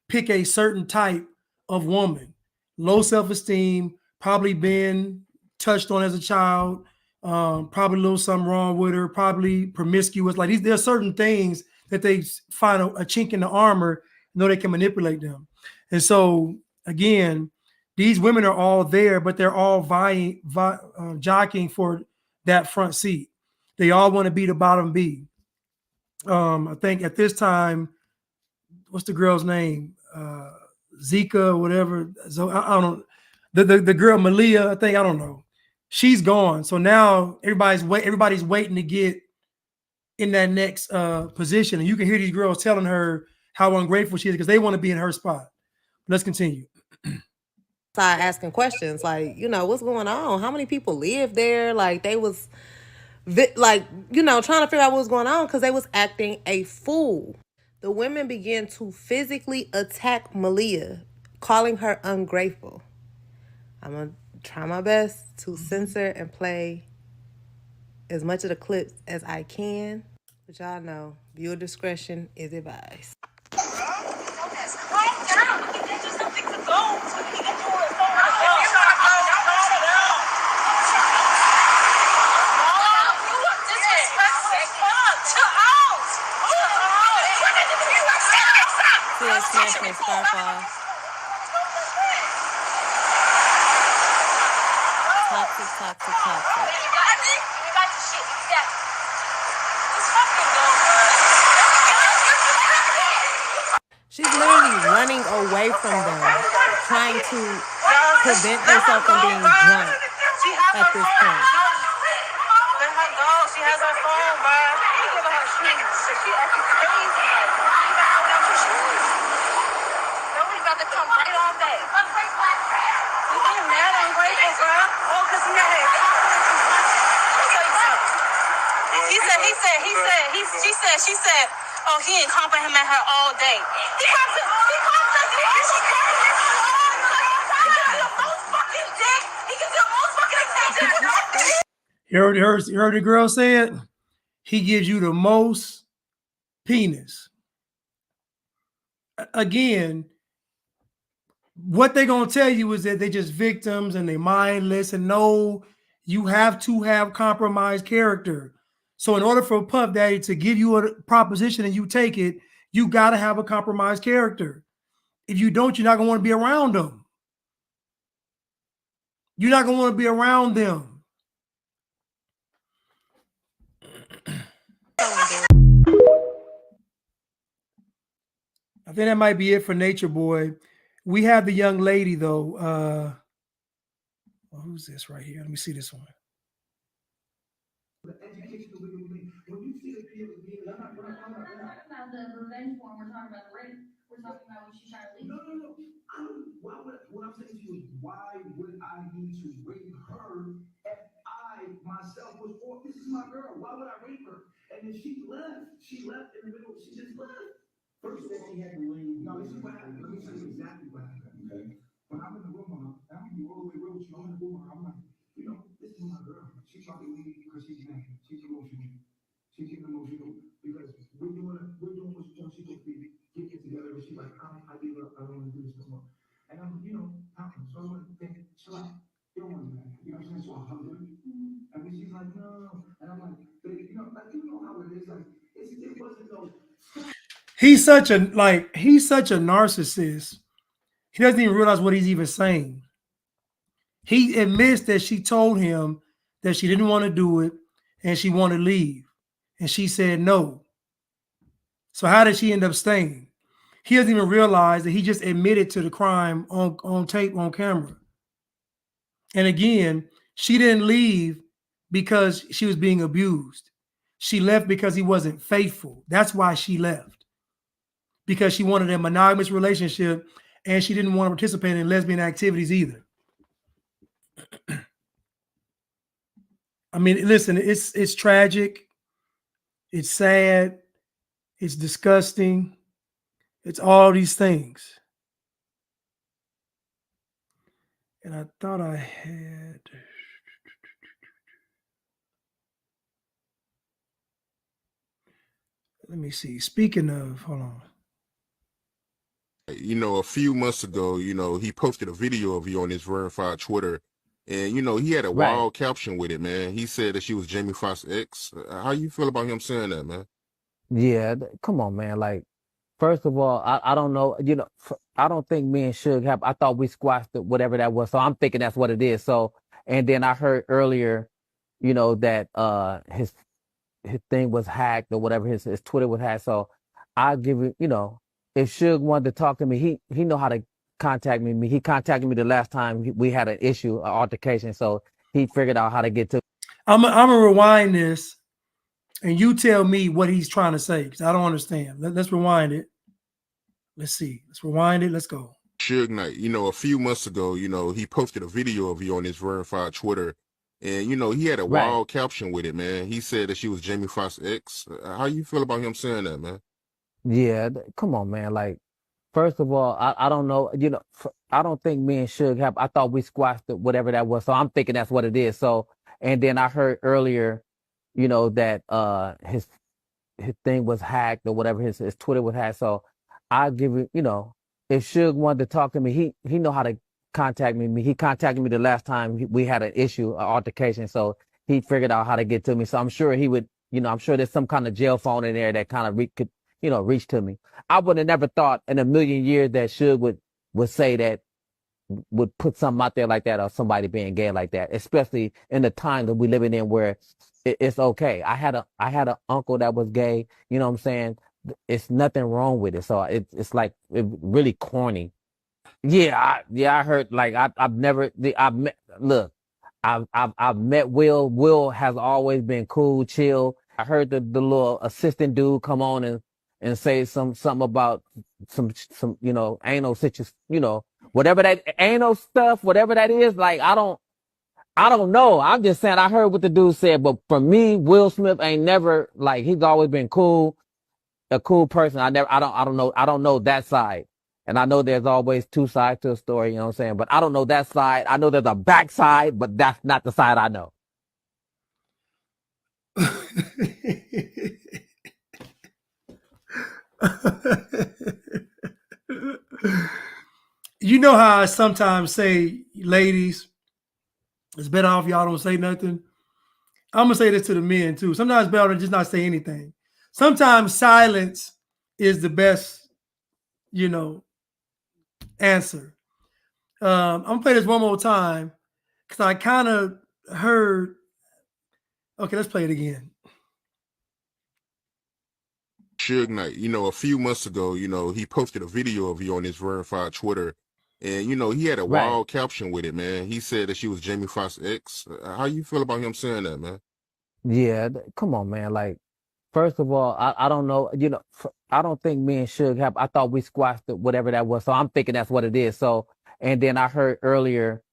Speaker 1: pick a certain type of woman, low self-esteem, probably been touched on as a child, probably a little something wrong with her, probably promiscuous. Like there are certain things that they find a chink in the armor, know they can manipulate them. And so again, these women are all there, but they're all jockeying for that front seat. They all want to be the bottom B. I think at this time, what's the girl's name? Zika or whatever. So I don't know. The girl Malia, I think, I don't know. She's gone. So now everybody's waiting to get in that next position. And you can hear these girls telling her how ungrateful she is because they want to be in her spot. Let's continue.
Speaker 5: Asking questions like, you know, what's going on? How many people live there? Like they was like, you know, trying to figure out what was going on because they was acting a fool. The women began to physically attack Malia, calling her ungrateful. I'm going to try my best to censor and play as much of the clips as I can. But y'all know, viewer discretion is advised. Snatch my scarf off. Toxic. She's literally running away from them, trying to prevent herself from being drunk at this point.
Speaker 11: Let her go. She has her phone, bro. Give her her shoes. She acting crazy. Nobody's about to come right all day. You ain't mad or ungrateful, bro. Oh, because he had her confidence and confidence. Let me tell you something. She said, oh, he ain't complimenting her all day. He complimented her.
Speaker 1: You heard the girl say it? He gives you the most penis. Again, what they're going to tell you is that they're just victims and they're mindless. And no, you have to have compromised character. So in order for Puff Daddy to give you a proposition and you take it, you got to have a compromised character. If you don't, you're not going to want to be around them. You're not going to want to be around them. I think that might be it for Nature Boy. We have the young lady, though. Well, who's this right here? Let me see this one.
Speaker 12: The education of when you see the people, we're not talking about the revenge porn. We're talking about the rape. We're talking about when she's trying to leave. No. What I'm saying to you is, why would I need to rape her if I myself was this is my girl. Why would I rape her? And then she left. She left in the middle. She just left. First of all, she had to leave. No, this is what happened. Let me tell you exactly what happened. Okay. When I'm in the room, I'm gonna be all the way real with you. I'm in the room, I'm like, this is my girl. She tried to leave because she's mad. She's emotional. She's getting emotional because we're doing what's supposed to be getting together. And she's like, I give up. I don't want to do this no more. And I'm, so I'm like, okay, chill out. You don't want to do that. You know what I'm saying? So I hug her. And then she's like, no. And I'm like, how it is. Like, it wasn't no.
Speaker 1: He's such a narcissist. He doesn't even realize what he's even saying. He admits that she told him that she didn't want to do it and she wanted to leave. And she said no. So how did she end up staying? He doesn't even realize that he just admitted to the crime on tape, on camera. And again, she didn't leave because she was being abused. She left because he wasn't faithful. That's why she left. Because she wanted a monogamous relationship and she didn't want to participate in lesbian activities either. I mean, listen, it's tragic. It's sad. It's disgusting. It's all these things. And I thought I had... Let me see. Speaking of, hold on.
Speaker 13: A few months ago, he posted a video of you on his verified Twitter. And, he had a wild caption with it, man. He said that she was Jamie Foxx's ex. How you feel about him saying that, man?
Speaker 14: Yeah, come on, man. Like, first of all, I don't know. I don't think me and Suge have. I thought we squashed it, whatever that was. So I'm thinking that's what it is. So, and then I heard earlier, that his thing was hacked or whatever. His Twitter was hacked. So I'll give it. If Suge wanted to talk to me, he know how to contact me. He contacted me the last time we had an issue, an altercation. So he figured out how to get to.
Speaker 1: I'm gonna rewind this, and you tell me what he's trying to say because I don't understand. Let's rewind it. Let's see. Let's rewind it. Let's go.
Speaker 13: Suge Knight, a few months ago, he posted a video of you on his verified Twitter. And, he had a wild caption with it, man. He said that she was Jamie Foxx's ex. How you feel about him saying that, man?
Speaker 14: Yeah, come on, man. Like, first of all, I don't know. I don't think me and Suge have. I thought we squashed it, whatever that was. So I'm thinking that's what it is. So, and then I heard earlier, that his thing was hacked or whatever. His Twitter was hacked. So I'll give it. If Suge wanted to talk to me, he know how to contact me. He contacted me the last time we had an issue, an altercation. So he figured out how to get to me. So I'm sure he would. I'm sure there's some kind of jail phone in there that kind of could. Reach to me. I would have never thought in a million years that Suge would say that, would put something out there like that, or somebody being gay like that, especially in the time that we living in where it's okay. I had an uncle that was gay. You know what I'm saying? It's nothing wrong with it. So it's like really corny. Yeah, I heard, like, I've met Will. Will has always been cool, chill. I heard the little assistant dude come on and say something about some anal situation, whatever that anal stuff, whatever that is. Like, I don't know. I'm just saying I heard what the dude said, but for me, Will Smith ain't never, like, he's always been cool, a cool person. I don't know that side. And I know there's always two sides to a story, you know what I'm saying? But I don't know that side. I know there's a back side, but that's not the side I know.
Speaker 1: You know how I sometimes say, ladies, it's better off y'all don't say nothing. I'm gonna say this to the men too. Sometimes it's better to just not say anything. Sometimes silence is the best, answer. I'm gonna play this one more time because I kind of heard. Okay, let's play it again.
Speaker 13: Suge Knight, a few months ago, he posted a video of you on his verified Twitter. And you know, he had a
Speaker 14: Right.
Speaker 13: wild caption with it, man. He said that she was Jamie Foxx ex. How you feel about him saying that, man?
Speaker 14: Yeah, come on, man. Like, first of all, I don't know. I don't think me and Suge have. I thought we squashed it, whatever that was. So I'm thinking that's what it is. So, and then I heard earlier,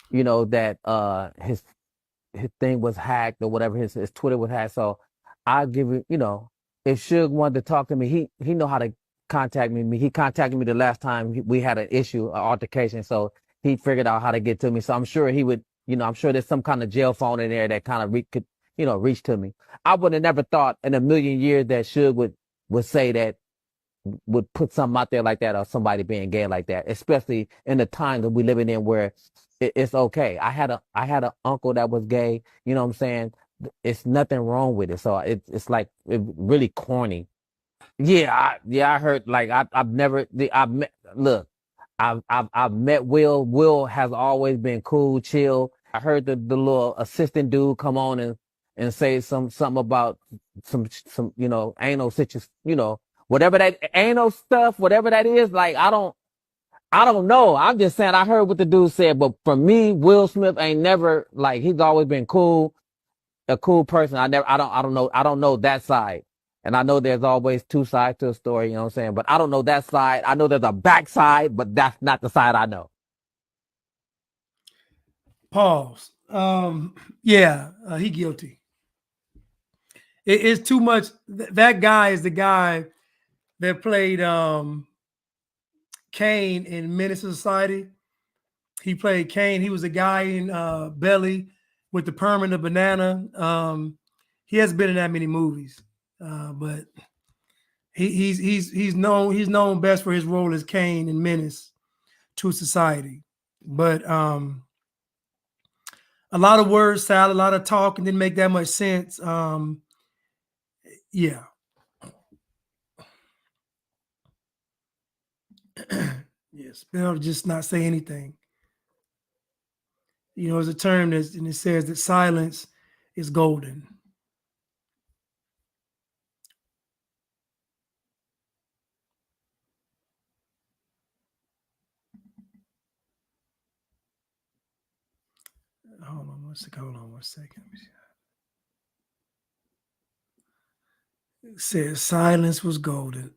Speaker 14: that his thing was hacked or whatever. His Twitter was hacked. So I give it. If Suge wanted to talk to me, he know how to contact me. He contacted me the last time we had an issue, an altercation. So he figured out how to get to me. So I'm sure he would. I'm sure there's some kind of jail phone in there that kind of could reach to me. I would have never thought in a million years that Suge would say that, would put something out there like that, or somebody being gay like that, especially in the time that we living in where it's okay. I had an uncle that was gay. You know what I'm saying? It's nothing wrong with it. So it's like really corny. Yeah, I heard, like, I've never I've met look, I've met Will. Will has always been cool, chill. I heard the little assistant dude come on and say something about some anal situation, whatever that anal stuff, whatever that is. Like, I don't know. I'm just saying I heard what the dude said, but for me, Will Smith ain't never, like, he's always been cool, a cool person. I don't know that side. And I know there's always two sides to a story, you know what I'm saying? But I don't know that side. I know there's a back side, but that's not the side I know.
Speaker 1: Pause. Yeah, he guilty. It's too much. That guy is the guy that played Kane in Menace to Society. He played Kane. He was a guy in Belly with the permanent banana. He hasn't been in that many movies, but he's known best for his role as Kane in Menace to Society. But a lot of word salad, a lot of talk, and didn't make that much sense. Yeah. Yes, better just not say anything. There's a term and it says that silence is golden. Hold on one second. It says silence was golden.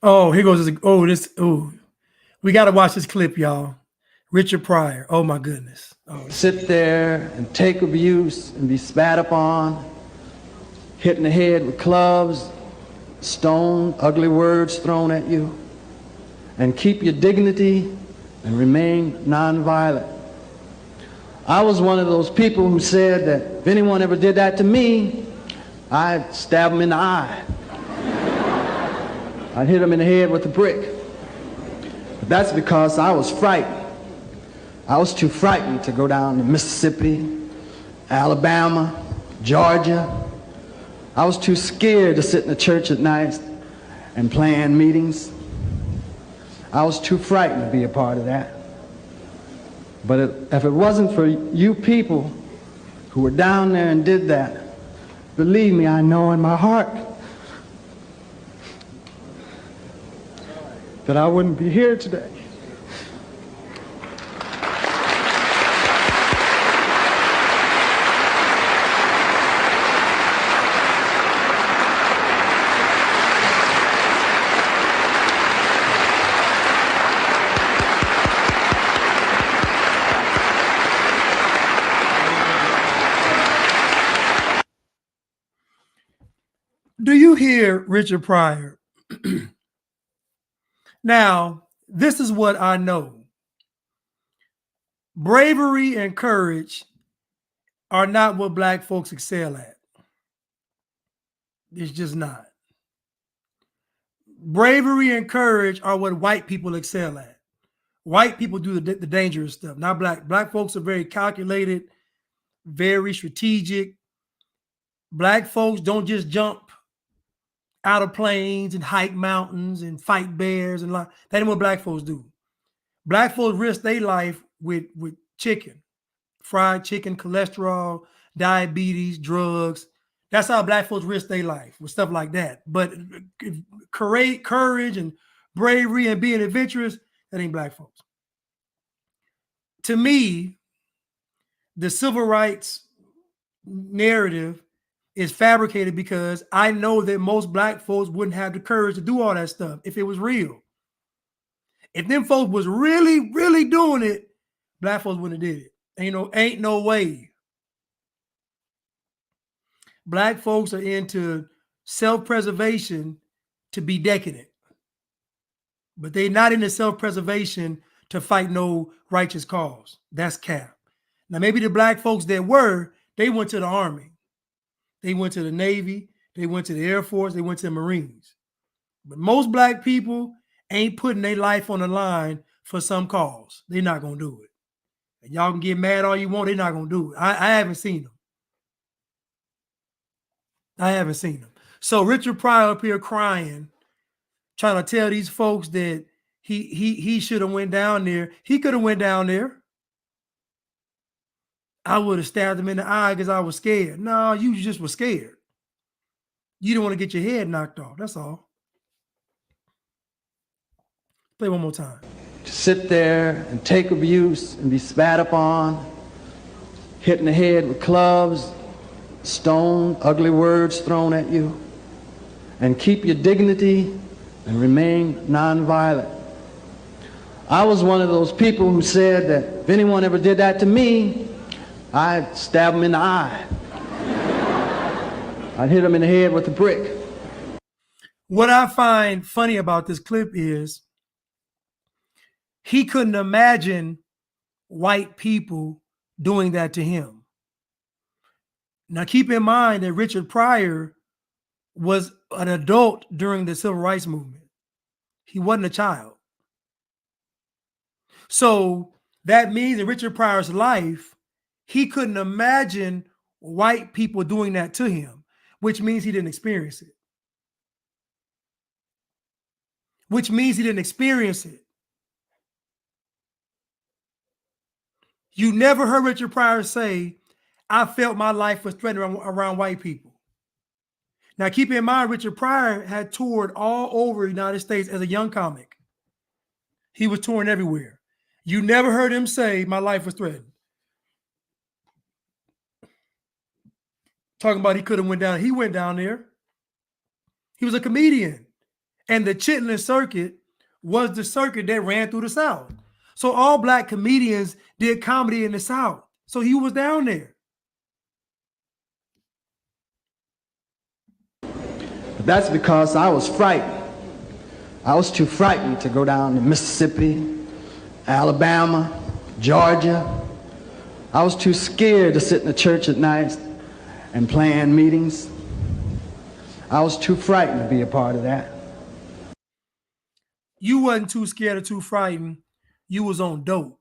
Speaker 1: Oh, here goes we got to watch this clip, y'all. Richard Pryor. Oh my goodness.
Speaker 15: Sit there and take abuse and be spat upon, hit in the head with clubs, stone, ugly words thrown at you, and keep your dignity and remain nonviolent. I was one of those people who said that if anyone ever did that to me, I'd stab them in the eye. I'd hit them in the head with a brick. But that's because I was frightened. I was too frightened to go down to Mississippi, Alabama, Georgia. I was too scared to sit in the church at night and plan meetings. I was too frightened to be a part of that. But if it wasn't for you people who were down there and did that, believe me, I know in my heart that I wouldn't be here today.
Speaker 1: Do you hear Richard Pryor? Now, this is what I know. Bravery and courage are not what Black folks excel at. It's just not. Bravery and courage are what white people excel at. White people do the dangerous stuff, not black. Black folks are very calculated, very strategic. Black folks don't just jump out of planes and hike mountains and fight bears and that ain't what black folks do. Black folks risk their life with chicken, fried chicken, cholesterol, diabetes, drugs. That's how black folks risk their life with stuff like that. But courage and bravery and being adventurous, that ain't black folks. To me, the civil rights narrative is fabricated because I know that most black folks wouldn't have the courage to do all that stuff if it was real. If them folks was really, really doing it, black folks wouldn't have did it. Ain't no way. Black folks are into self-preservation to be decadent, but they're not into self-preservation to fight no righteous cause. That's cap. Now, maybe the black folks that were, they went to the Army. They went to the Navy. They went to the Air Force. They went to the Marines. But most black people ain't putting their life on the line for some cause. They're not going to do it. And y'all can get mad all you want. They're not going to do it. I haven't seen them. I haven't seen them. So Richard Pryor up here crying, trying to tell these folks that he should have went down there. He could have went down there. I would have stabbed him in the eye because I was scared. No, you just were scared. You didn't want to get your head knocked off. That's all. Play one more time.
Speaker 15: To sit there and take abuse and be spat upon, hit in the head with clubs, stone, ugly words thrown at you, and keep your dignity and remain nonviolent. I was one of those people who said that if anyone ever did that to me, I'd stab them in the eye. I'd hit them in the head with a brick.
Speaker 1: What I find funny about this clip is he couldn't imagine white people doing that to him. Now, keep in mind that Richard Pryor was an adult during the Civil Rights Movement. He wasn't a child. So that means in Richard Pryor's life, he couldn't imagine white people doing that to him, which means he didn't experience it. Which means he didn't experience it. You never heard Richard Pryor say, I felt my life was threatened around white people. Now, keep in mind, Richard Pryor had toured all over the United States as a young comic. He was touring everywhere. You never heard him say, my life was threatened. Talking about he could have went down. He went down there. He was a comedian. And the Chitlin circuit was the circuit that ran through the South. So all black comedians did comedy in the South. So he was down there.
Speaker 15: But that's because I was frightened. I was too frightened to go down to Mississippi, Alabama, Georgia. I was too scared to sit in the church at night and plan meetings. I was too frightened to be a part of that.
Speaker 1: You wasn't too scared or too frightened. You was on dope.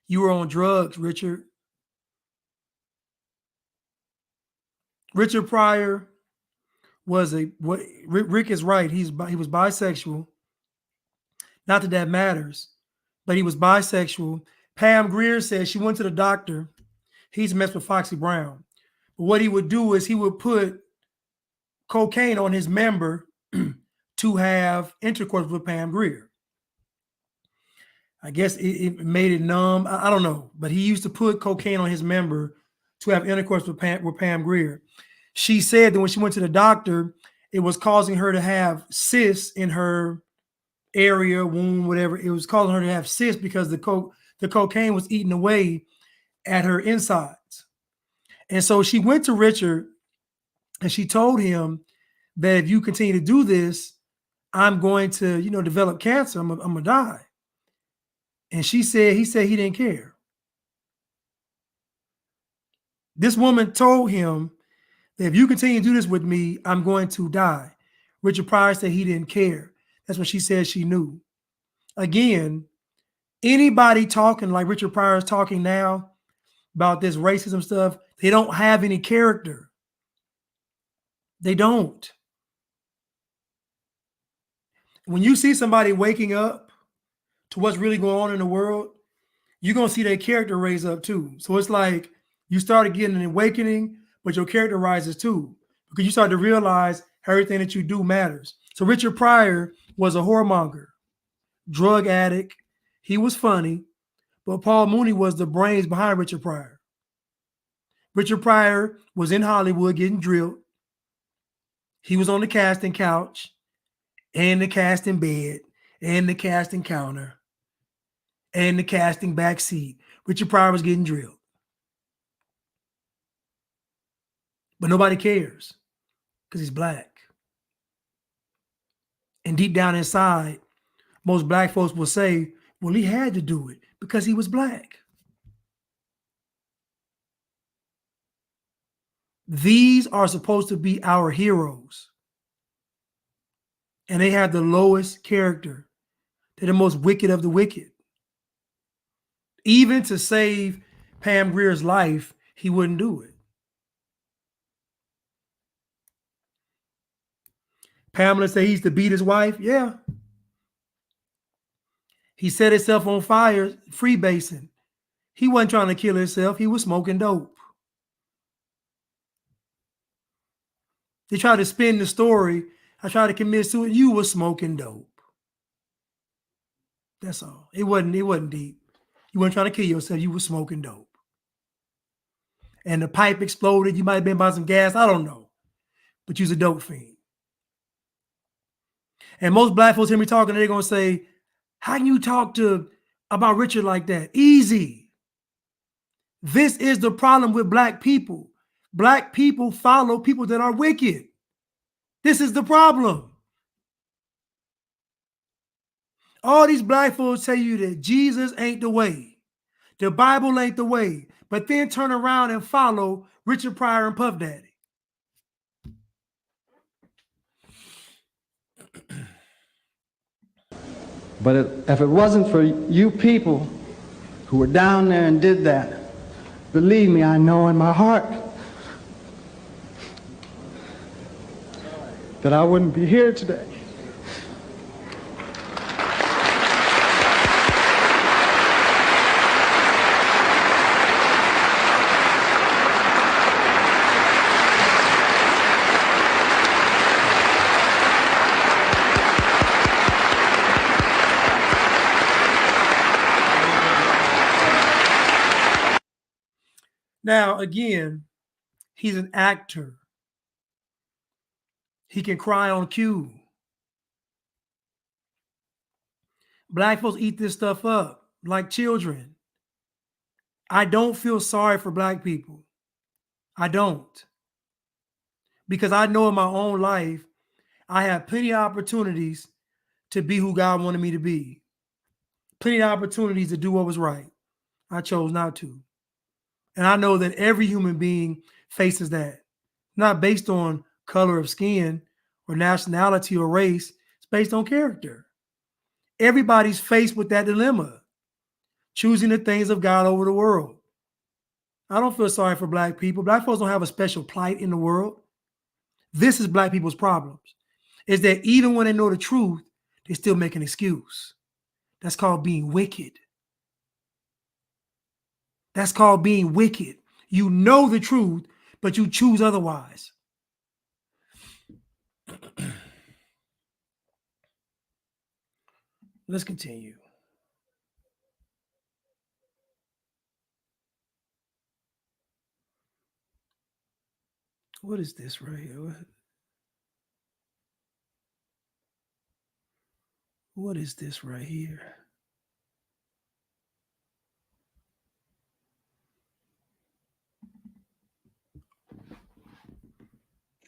Speaker 1: You were on drugs, Richard. Richard Pryor was Rick is right. He was bisexual. Not that that matters, but he was bisexual. Pam Grier says she went to the doctor. He's messed with Foxy Brown. But what he would do is he would put cocaine on his member to have intercourse with Pam Grier. I guess it made it numb. I don't know. But he used to put cocaine on his member to have intercourse with Pam Grier. She said that when she went to the doctor, it was causing her to have cysts in her area, womb, whatever. It was causing her to have cysts because the cocaine was eating away at her insides. And so she went to Richard and she told him that if you continue to do this, I'm going to, develop cancer. I'm gonna die. And he said he didn't care. This woman told him that if you continue to do this with me, I'm going to die. Richard Pryor said he didn't care. That's what she said she knew. Again, anybody talking like Richard Pryor is talking now about this racism stuff, they don't have any character. They don't. When you see somebody waking up to what's really going on in the world, you're going to see their character raise up too. So it's like You started getting an awakening, but your character rises too, because you start to realize everything that you do matters. So Richard Pryor was a whoremonger, drug addict. He was funny, but Paul Mooney was the brains behind Richard Pryor. Richard Pryor was in Hollywood getting drilled. He was on the casting couch and the casting bed and the casting counter and the casting back seat. Richard Pryor was getting drilled. But nobody cares because he's black. And deep down inside, most black folks will say, well, he had to do it because he was black. These are supposed to be our heroes. And they have the lowest character. They're the most wicked of the wicked. Even to save Pam Grier's life, he wouldn't do it. Pamela said he used to beat his wife. Yeah. He set himself on fire, freebasing. He wasn't trying to kill himself. He was smoking dope. They tried to spin the story. I tried to commit suicide. You were smoking dope. That's all. It wasn't deep. You weren't trying to kill yourself. You were smoking dope. And the pipe exploded. You might have been by some gas. I don't know. But you was a dope fiend. And most black folks hear me talking, they're going to say, how can you talk about Richard like that? Easy. This is the problem with black people. Black people follow people that are wicked. This is the problem. All these black folks tell you that Jesus ain't the way. The Bible ain't the way. But then turn around and follow Richard Pryor and Puff Daddy.
Speaker 15: But if it wasn't for you people who were down there and did that, believe me, I know in my heart that I wouldn't be here today.
Speaker 1: Now, again, he's an actor. He can cry on cue. Black folks eat this stuff up like children. I don't feel sorry for black people. I don't. Because I know in my own life, I have plenty of opportunities to be who God wanted me to be. Plenty of opportunities to do what was right. I chose not to. And I know that every human being faces that. Not based on color of skin or nationality or race. It's based on character. Everybody's faced with that dilemma. Choosing the things of God over the world. I don't feel sorry for black people. Black folks don't have a special plight in the world. This is black people's problems. Is that even when they know the truth, they still make an excuse. That's called being wicked. That's called being wicked. You know the truth, but you choose otherwise. Let's continue. What is this right here? What is this right here?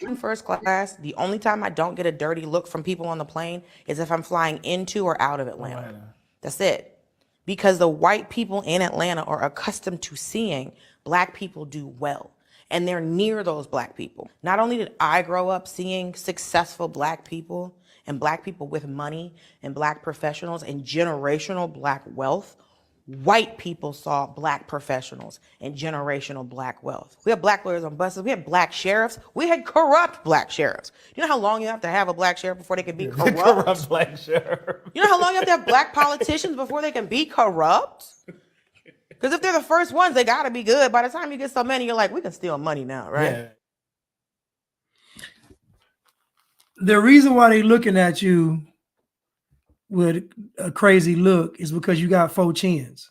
Speaker 16: In first class, the only time I don't get a dirty look from people on the plane is if I'm flying into or out of Atlanta. That's it. Because the white people in Atlanta are accustomed to seeing black people do well. And they're near those black people. Not only did I grow up seeing successful black people and black people with money and black professionals and generational black wealth, white people saw black professionals and generational black wealth. We had black lawyers on buses. We had black sheriffs. We had corrupt black sheriffs. You know how long you have to have a black sheriff before they can be corrupt?
Speaker 17: Corrupt black sheriff.
Speaker 16: You know how long you have to have black politicians before they can be corrupt? Because if they're the first ones, they gotta be good. By the time you get so many, you're like, we can steal money now, right?
Speaker 1: Yeah. The reason why they looking at you with a crazy look is because you got 4 chins.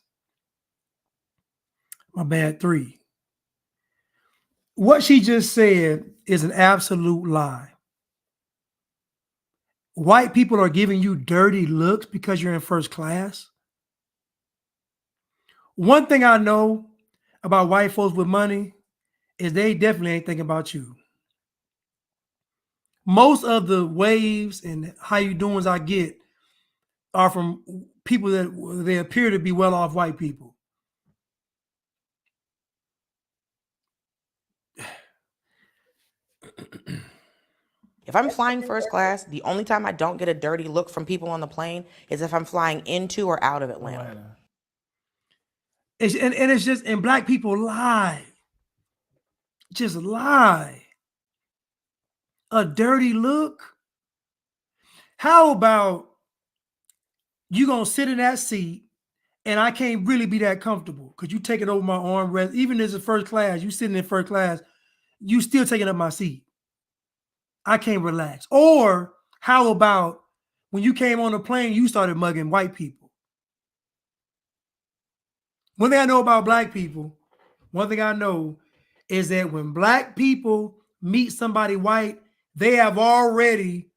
Speaker 1: My bad, 3. What she just said is an absolute lie. White people are giving you dirty looks because you're in first class. One thing I know about white folks with money is they definitely ain't thinking about you. Most of the waves and how you doings I get are from people that they appear to be well-off white people.
Speaker 16: If I'm flying first class, the only time I don't get a dirty look from people on the plane is if I'm flying into or out of Atlanta.
Speaker 1: And it's just, and black people lie. Just lie. A dirty look? How about you gonna sit in that seat and I can't really be that comfortable because you taking over my armrest, even as a first class, you sitting in first class, you still taking up my seat. I can't relax. Or how about when you came on the plane, you started mugging white people? One thing I know about black people, one thing I know is that when black people meet somebody white, they have already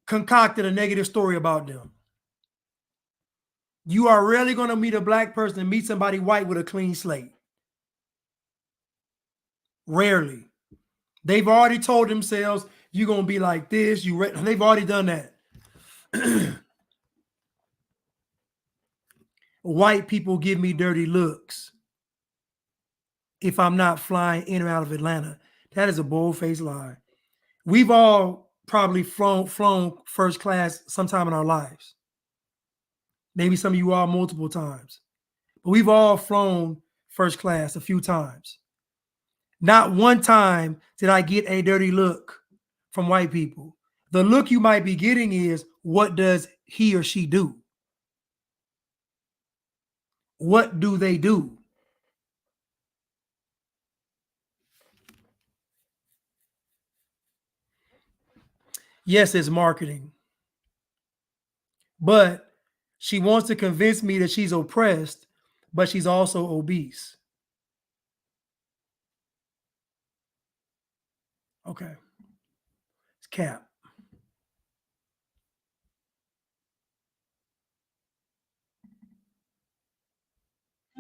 Speaker 1: concocted a negative story about them. You are rarely going to meet a black person and meet somebody white with a clean slate. Rarely. They've already told themselves, you're going to be like this. They've already done that. White people give me dirty looks if I'm not flying in or out of Atlanta. That is a bold-faced lie. We've all probably flown first class sometime in our lives. Maybe some of you all multiple times. But we've all flown first class a few times. Not one time did I get a dirty look from white people. The look you might be getting is, what does he or she do? What do they do? Yes, it's marketing. But she wants to convince me that she's oppressed, but she's also obese. Okay. It's cap.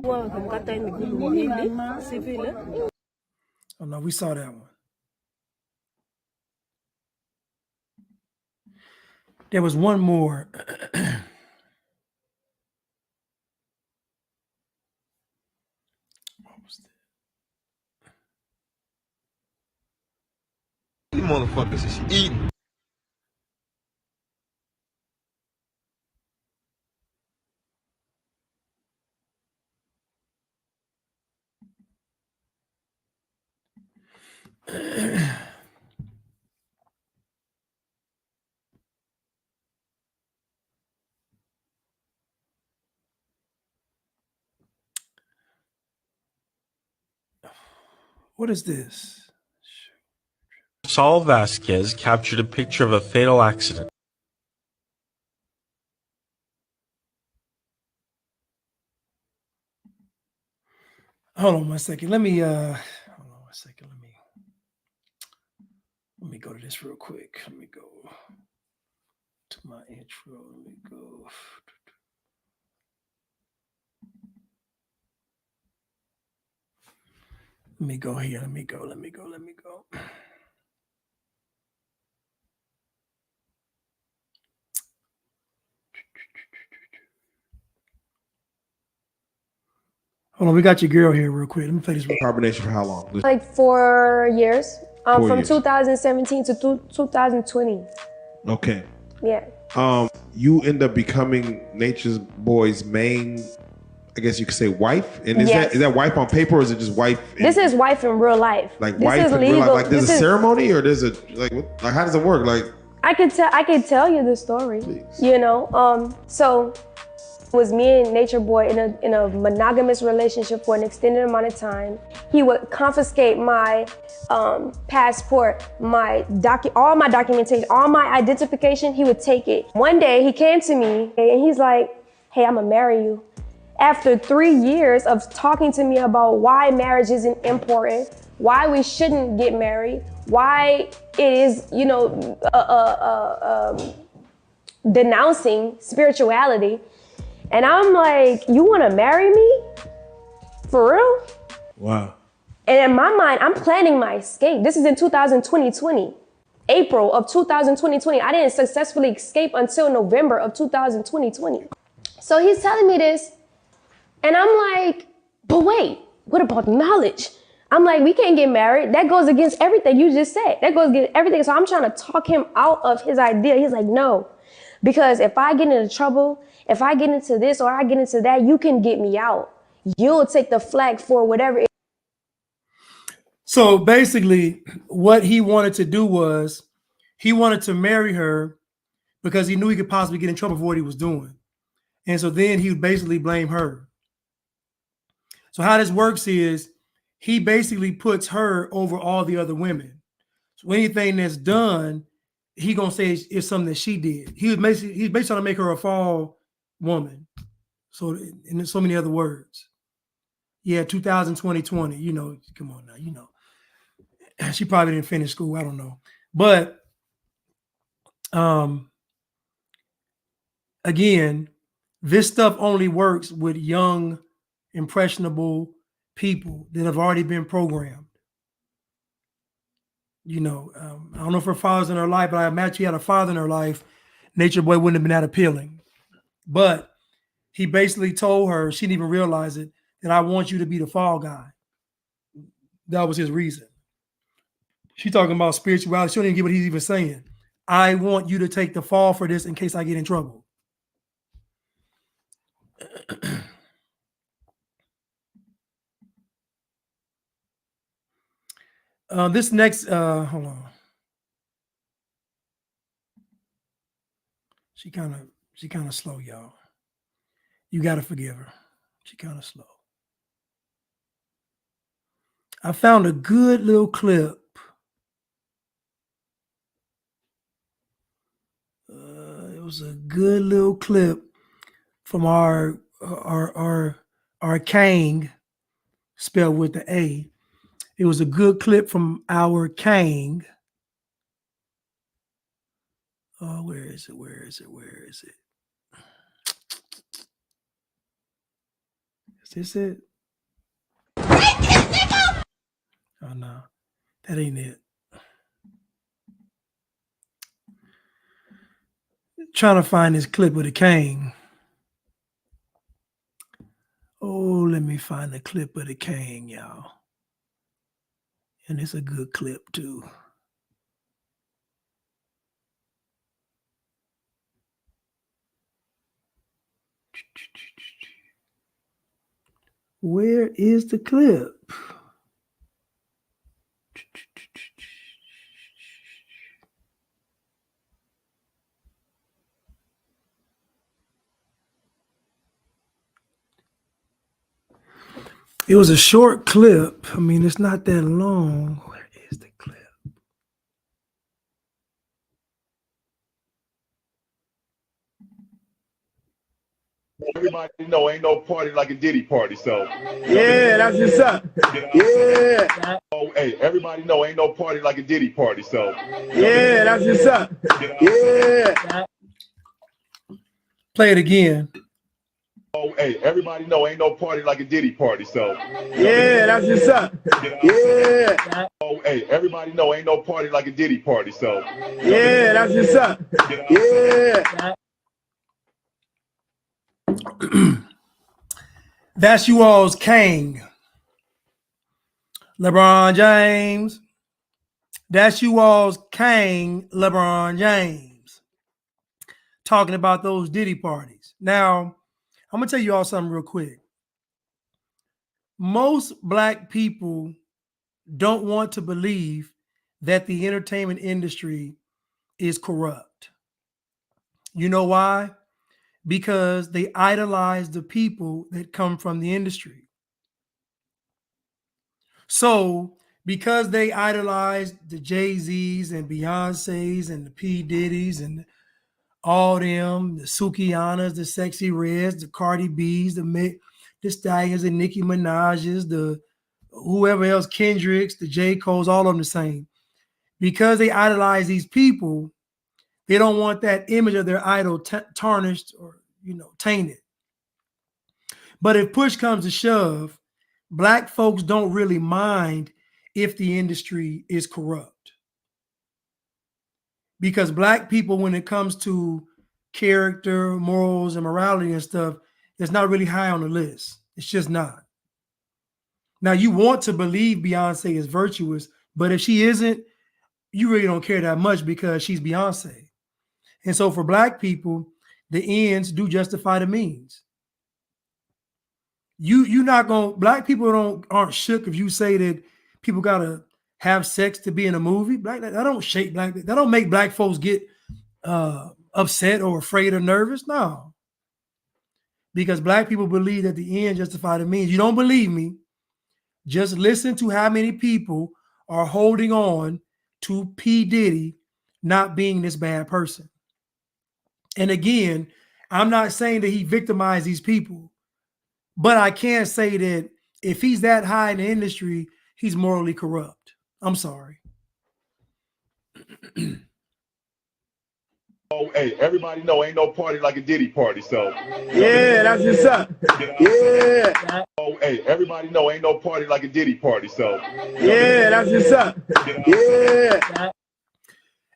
Speaker 1: Oh no, we saw that one. There was one more.
Speaker 17: You motherfuckers is eating.
Speaker 1: What is this?
Speaker 18: Saul Vasquez captured a picture of a fatal accident.
Speaker 1: Hold on one second. Let me hold on one second. Let me go to this real quick. Let me go to my intro. Let me go. Let me go here. Let me go. Hold on, we got your girl here real quick. Let me play this.
Speaker 17: Carbonation for how long?
Speaker 10: Like 4 years.
Speaker 17: 4
Speaker 10: From
Speaker 17: years.
Speaker 10: 2017 to 2020.
Speaker 17: Okay.
Speaker 10: Yeah.
Speaker 17: You end up becoming Nature's Boy's main, I guess you could say, wife. And is that wife on paper, or is it just wife?
Speaker 10: This is wife in real life.
Speaker 17: Like
Speaker 10: this
Speaker 17: wife
Speaker 10: is
Speaker 17: in
Speaker 10: legal.
Speaker 17: real life. Like there's a ceremony, or there's a like how does it work? Like
Speaker 10: I could tell you the story.
Speaker 17: Please.
Speaker 10: You know, so was me and Nature Boy in a monogamous relationship for an extended amount of time. He would confiscate my passport, all my documentation, all my identification. He would take it. One day he came to me and he's like, "Hey, I'm gonna marry you." After 3 years of talking to me about why marriage isn't important, why we shouldn't get married, why it is, denouncing spirituality. And I'm like, "You want to marry me? For real?"
Speaker 17: Wow.
Speaker 10: And in my mind, I'm planning my escape. This is in 2020, April of 2020. I didn't successfully escape until November of 2020. So he's telling me this, and I'm like, "But wait, what about knowledge?" I'm like, "We can't get married. That goes against everything you just said. That goes against everything." So I'm trying to talk him out of his idea. He's like, "No, because if I get into trouble, if I get into this or I get into that, you can get me out. You'll take the flag for whatever."
Speaker 1: So basically, what he wanted to do was he wanted to marry her because he knew he could possibly get in trouble for what he was doing. And so then he would basically blame her. So how this works is he basically puts her over all the other women. So anything that's done, he gonna say it's something that she did. He's basically trying to make her a fall woman. So in so many other words. Yeah, 2020, come on now, she probably didn't finish school. I don't know. But again, this stuff only works with young, impressionable people that have already been programmed. I don't know if her father's in her life, but I imagine she had a father in her life. Nature Boy wouldn't have been that appealing. But he basically told her, she didn't even realize it, that I want you to be the fall guy. That was his reason. She's talking about spirituality. She don't even get what he's even saying. I want you to take the fall for this in case I get in trouble. This next, hold on. She kind of slow, y'all. You got to forgive her. She kind of slow. I found a good little clip. It was a good little clip from our Kang, spelled with the A. It was a good clip from our Kang. Oh, where is it? Where is it? Where is it? Is this it? Oh no, that ain't it. Trying to find this clip of the Kang. Oh, let me find the clip of the Kang, y'all. And it's a good clip too. Where is the clip? It was a short clip. I mean, it's not that long. Where is the clip?
Speaker 19: Everybody know ain't no party like a Diddy party, so.
Speaker 15: Yeah, that's what's up. Yeah.
Speaker 19: Oh, hey, everybody know ain't no party like a Diddy party, so.
Speaker 15: Yeah, that's what's up. Yeah.
Speaker 1: Play it again.
Speaker 19: Oh, hey, everybody know ain't no party like a Diddy party, so.
Speaker 15: Yeah, that's what's up. Yeah.
Speaker 19: Oh, hey, everybody know ain't no party like a Diddy party, so.
Speaker 15: Yeah, that's what's up. Yeah.
Speaker 1: That's you all's Kang. LeBron James. That's you all's Kang, LeBron James. Talking about those Diddy parties. Now, I'm going to tell you all something real quick. Most Black people don't want to believe that the entertainment industry is corrupt. You know why? because they idolize the people that come from the industry. So because they idolize the Jay-Z's and Beyonce's and the P. Diddy's and all them, the Sukianas, the Sexy Reds, the Cardi B's, the Stallions, the Nicki Minaj's, the whoever else, Kendricks, the J. Cole's, all of them the same. Because they idolize these people, they don't want that image of their idol tarnished or, tainted. But if push comes to shove, Black folks don't really mind if the industry is corrupt. Because Black people, when it comes to character, morals, and morality and stuff, it's not really high on the list. It's just not. Now, you want to believe Beyonce is virtuous, but if she isn't, you really don't care that much because she's Beyonce. And so for Black people, the ends do justify the means. You're not gonna, Black people aren't shook if you say that people gotta have sex to be in a movie. That don't make Black folks get upset or afraid or nervous. No. Because Black people believe that the end justify the means. You don't believe me? Just listen to how many people are holding on to P. Diddy not being this bad person. And again, I'm not saying that he victimized these people, but I can say that if he's that high in the industry, he's morally corrupt. I'm sorry.
Speaker 19: Oh, hey, everybody know ain't no party like a Diddy party, so.
Speaker 15: Yeah, that's what's up. Yeah.
Speaker 19: Oh, hey, everybody know ain't no party like a Diddy party, so.
Speaker 15: Yeah, that's what's up. Yeah.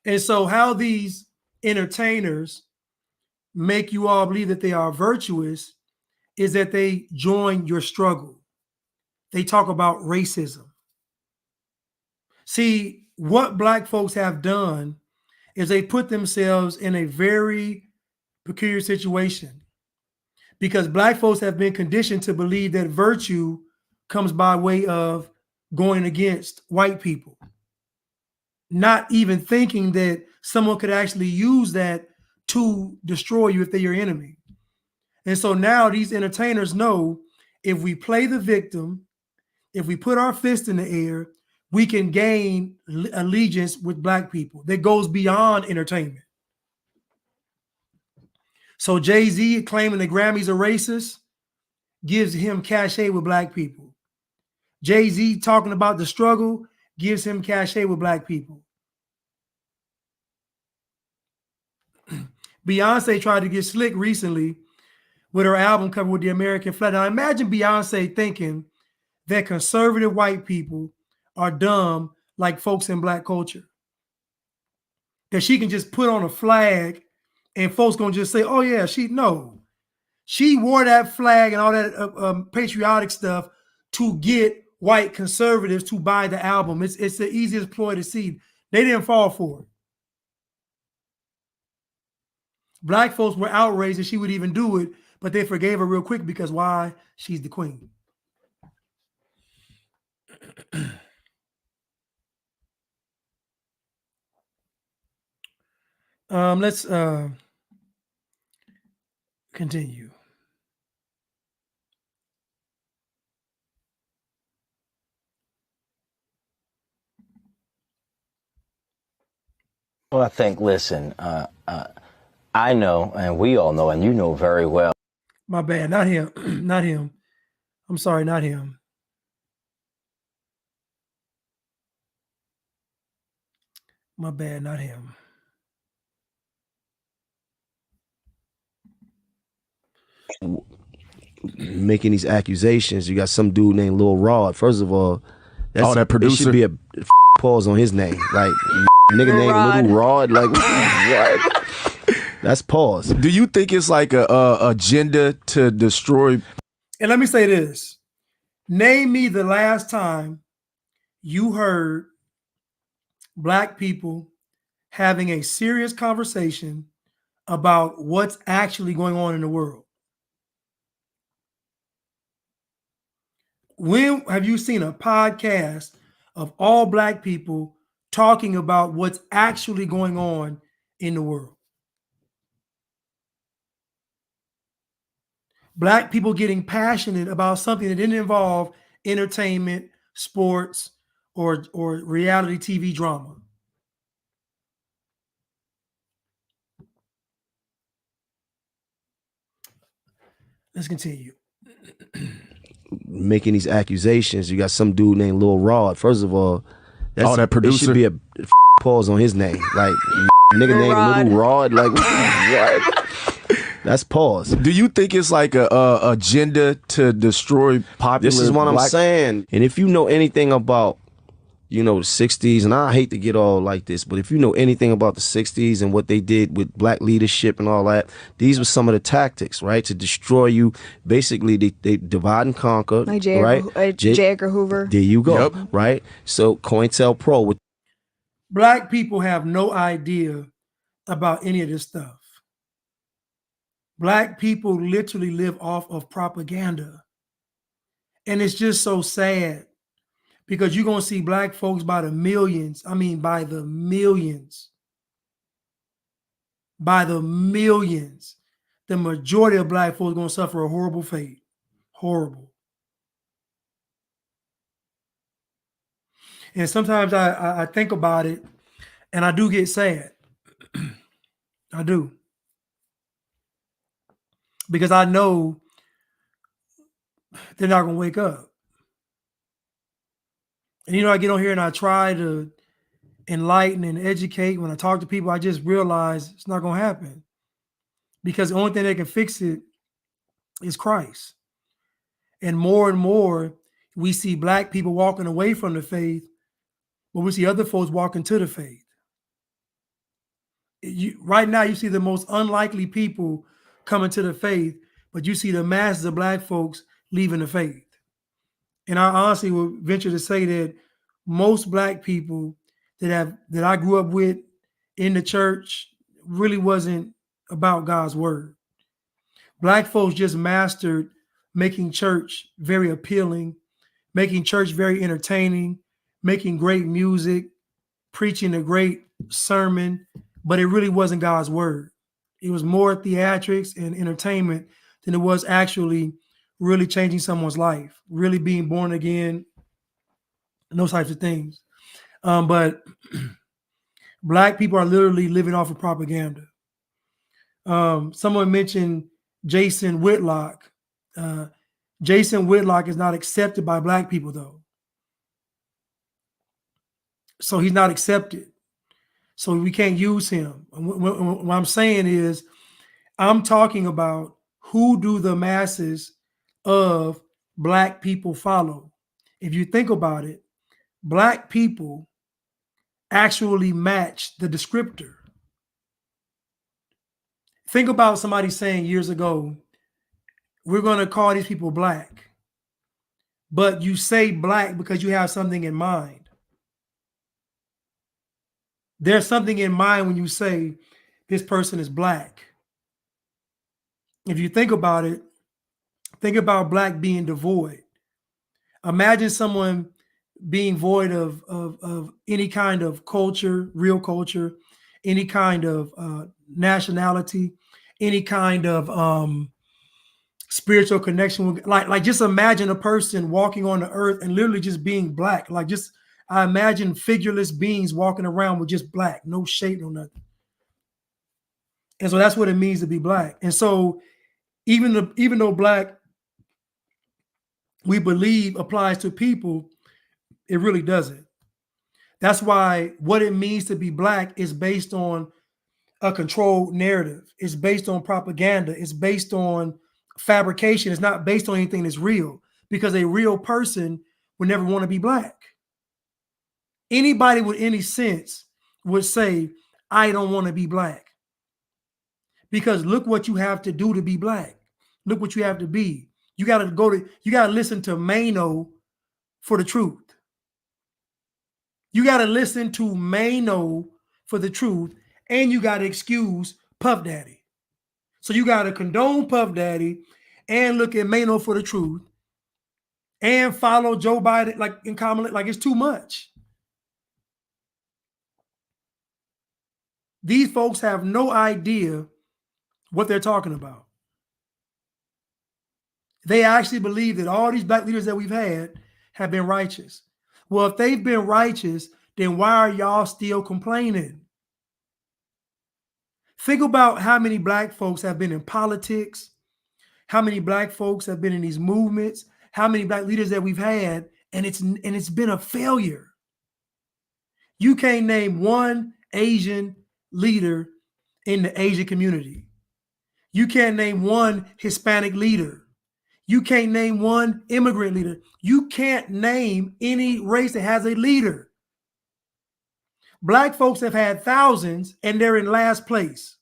Speaker 1: And so how these entertainers make you all believe that they are virtuous is that they join your struggle. They talk about racism. See, what Black folks have done is they put themselves in a very peculiar situation because Black folks have been conditioned to believe that virtue comes by way of going against white people, not even thinking that someone could actually use that to destroy you if they're your enemy. And so now these entertainers know if we play the victim, if we put our fist in the air, we can gain allegiance with Black people that goes beyond entertainment. So Jay-Z claiming the Grammys are racist gives him cachet with Black people. Jay-Z talking about the struggle gives him cachet with Black people. Beyonce tried to get slick recently with her album cover with the American flag. Now imagine Beyonce thinking that conservative white people are dumb like folks in Black culture. That she can just put on a flag and folks gonna just say, oh yeah, she wore that flag and all that patriotic stuff to get white conservatives to buy the album. It's the easiest ploy to see. They didn't fall for it. Black folks were outraged that she would even do it, but they forgave her real quick because why? She's the queen. Let's continue.
Speaker 20: Well, I think, listen, I know, and we all know, and you know very well.
Speaker 1: My bad, not him, not him. I'm sorry, not him. My bad, not him.
Speaker 21: Making these accusations, you got some dude named Lil Rod. First of all, that producer should be a pause on his name. Like nigga named Lil Rod. Like what? That's pause.
Speaker 22: Do you think it's like a agenda to destroy?
Speaker 1: And let me say this: name me the last time you heard Black people having a serious conversation about what's actually going on in the world. When have you seen a podcast of all Black people talking about what's actually going on in the world? Black people getting passionate about something that didn't involve entertainment, sports, or reality TV drama. Let's continue.
Speaker 21: Making these accusations. You got some dude named Lil Rod. First of all,
Speaker 22: that
Speaker 21: it
Speaker 22: producer?
Speaker 21: should be a pause on his name. Like nigga named Lil Rod. Like what? That's pause.
Speaker 22: Do you think it's like a agenda to destroy popular?
Speaker 21: This is what I'm saying. And if you know anything about, the 60s, and I hate to get all like this, but if you know anything about the 60s and what they did with black leadership and all that, these were some of the tactics, right? To destroy you. Basically, they divide and conquer,
Speaker 3: like
Speaker 21: right?
Speaker 3: J. Edgar Hoover.
Speaker 21: There you go, right? So COINTELPRO with
Speaker 1: Black people have no idea about any of this stuff. Black people literally live off of propaganda. And it's just so sad because you're going to see black folks by the millions. I mean, by the millions. By the millions. The majority of black folks are going to suffer a horrible fate. Horrible. And sometimes I think about it and I do get sad. I do. Because I know they're not going to wake up. And I get on here and I try to enlighten and educate. When I talk to people, I just realize it's not going to happen. Because the only thing that can fix it is Christ. And more, we see black people walking away from the faith, but we see other folks walking to the faith. Right now, you see the most unlikely people coming to the faith, but you see the masses of black folks leaving the faith. And I honestly would venture to say that most black people that I grew up with in the church really wasn't about God's word. Black folks just mastered making church very appealing, making church very entertaining, making great music, preaching a great sermon, but it really wasn't God's word. It was more theatrics and entertainment than it was actually really changing someone's life, really being born again, and those types of things. But black people are literally living off of propaganda. Someone mentioned Jason Whitlock. Jason Whitlock is not accepted by black people, though. So he's not accepted. So we can't use him. What I'm saying is, I'm talking about who do the masses of black people follow. If you think about it, black people actually match the descriptor. Think about somebody saying years ago, we're going to call these people black. But you say black because you have something in mind. There's something in mind when you say this person is black. If you think about it, think about black being devoid. Imagine someone being void of any kind of culture, real culture, any kind of nationality, any kind of spiritual connection with, like just imagine a person walking on the earth and literally just being black. I imagine figureless beings walking around with just black, no shape, no nothing. And so that's what it means to be black. And so even though black, we believe applies to people, it really doesn't. That's why what it means to be black is based on a controlled narrative. It's based on propaganda. It's based on fabrication. It's not based on anything that's real, because a real person would never want to be black. Anybody with any sense would say, I don't want to be black. Because look what you have to do to be black. Look what you have to be. You got to listen to Mano for the truth. You got to listen to Mano for the truth, and you got to excuse Puff Daddy. So you got to condone Puff Daddy and look at Mano for the truth and follow Joe Biden like in common, like it's too much. These folks have no idea what they're talking about. They actually believe that all these black leaders that we've had have been righteous. Well, if they've been righteous, then why are y'all still complaining? Think about how many black folks have been in politics, how many black folks have been in these movements, how many black leaders that we've had, and it's been a failure. You can't name one Asian leader in the Asian community. You can't name one Hispanic leader. You can't name one immigrant leader. You can't name any race that has a leader. Black folks have had thousands and they're in last place.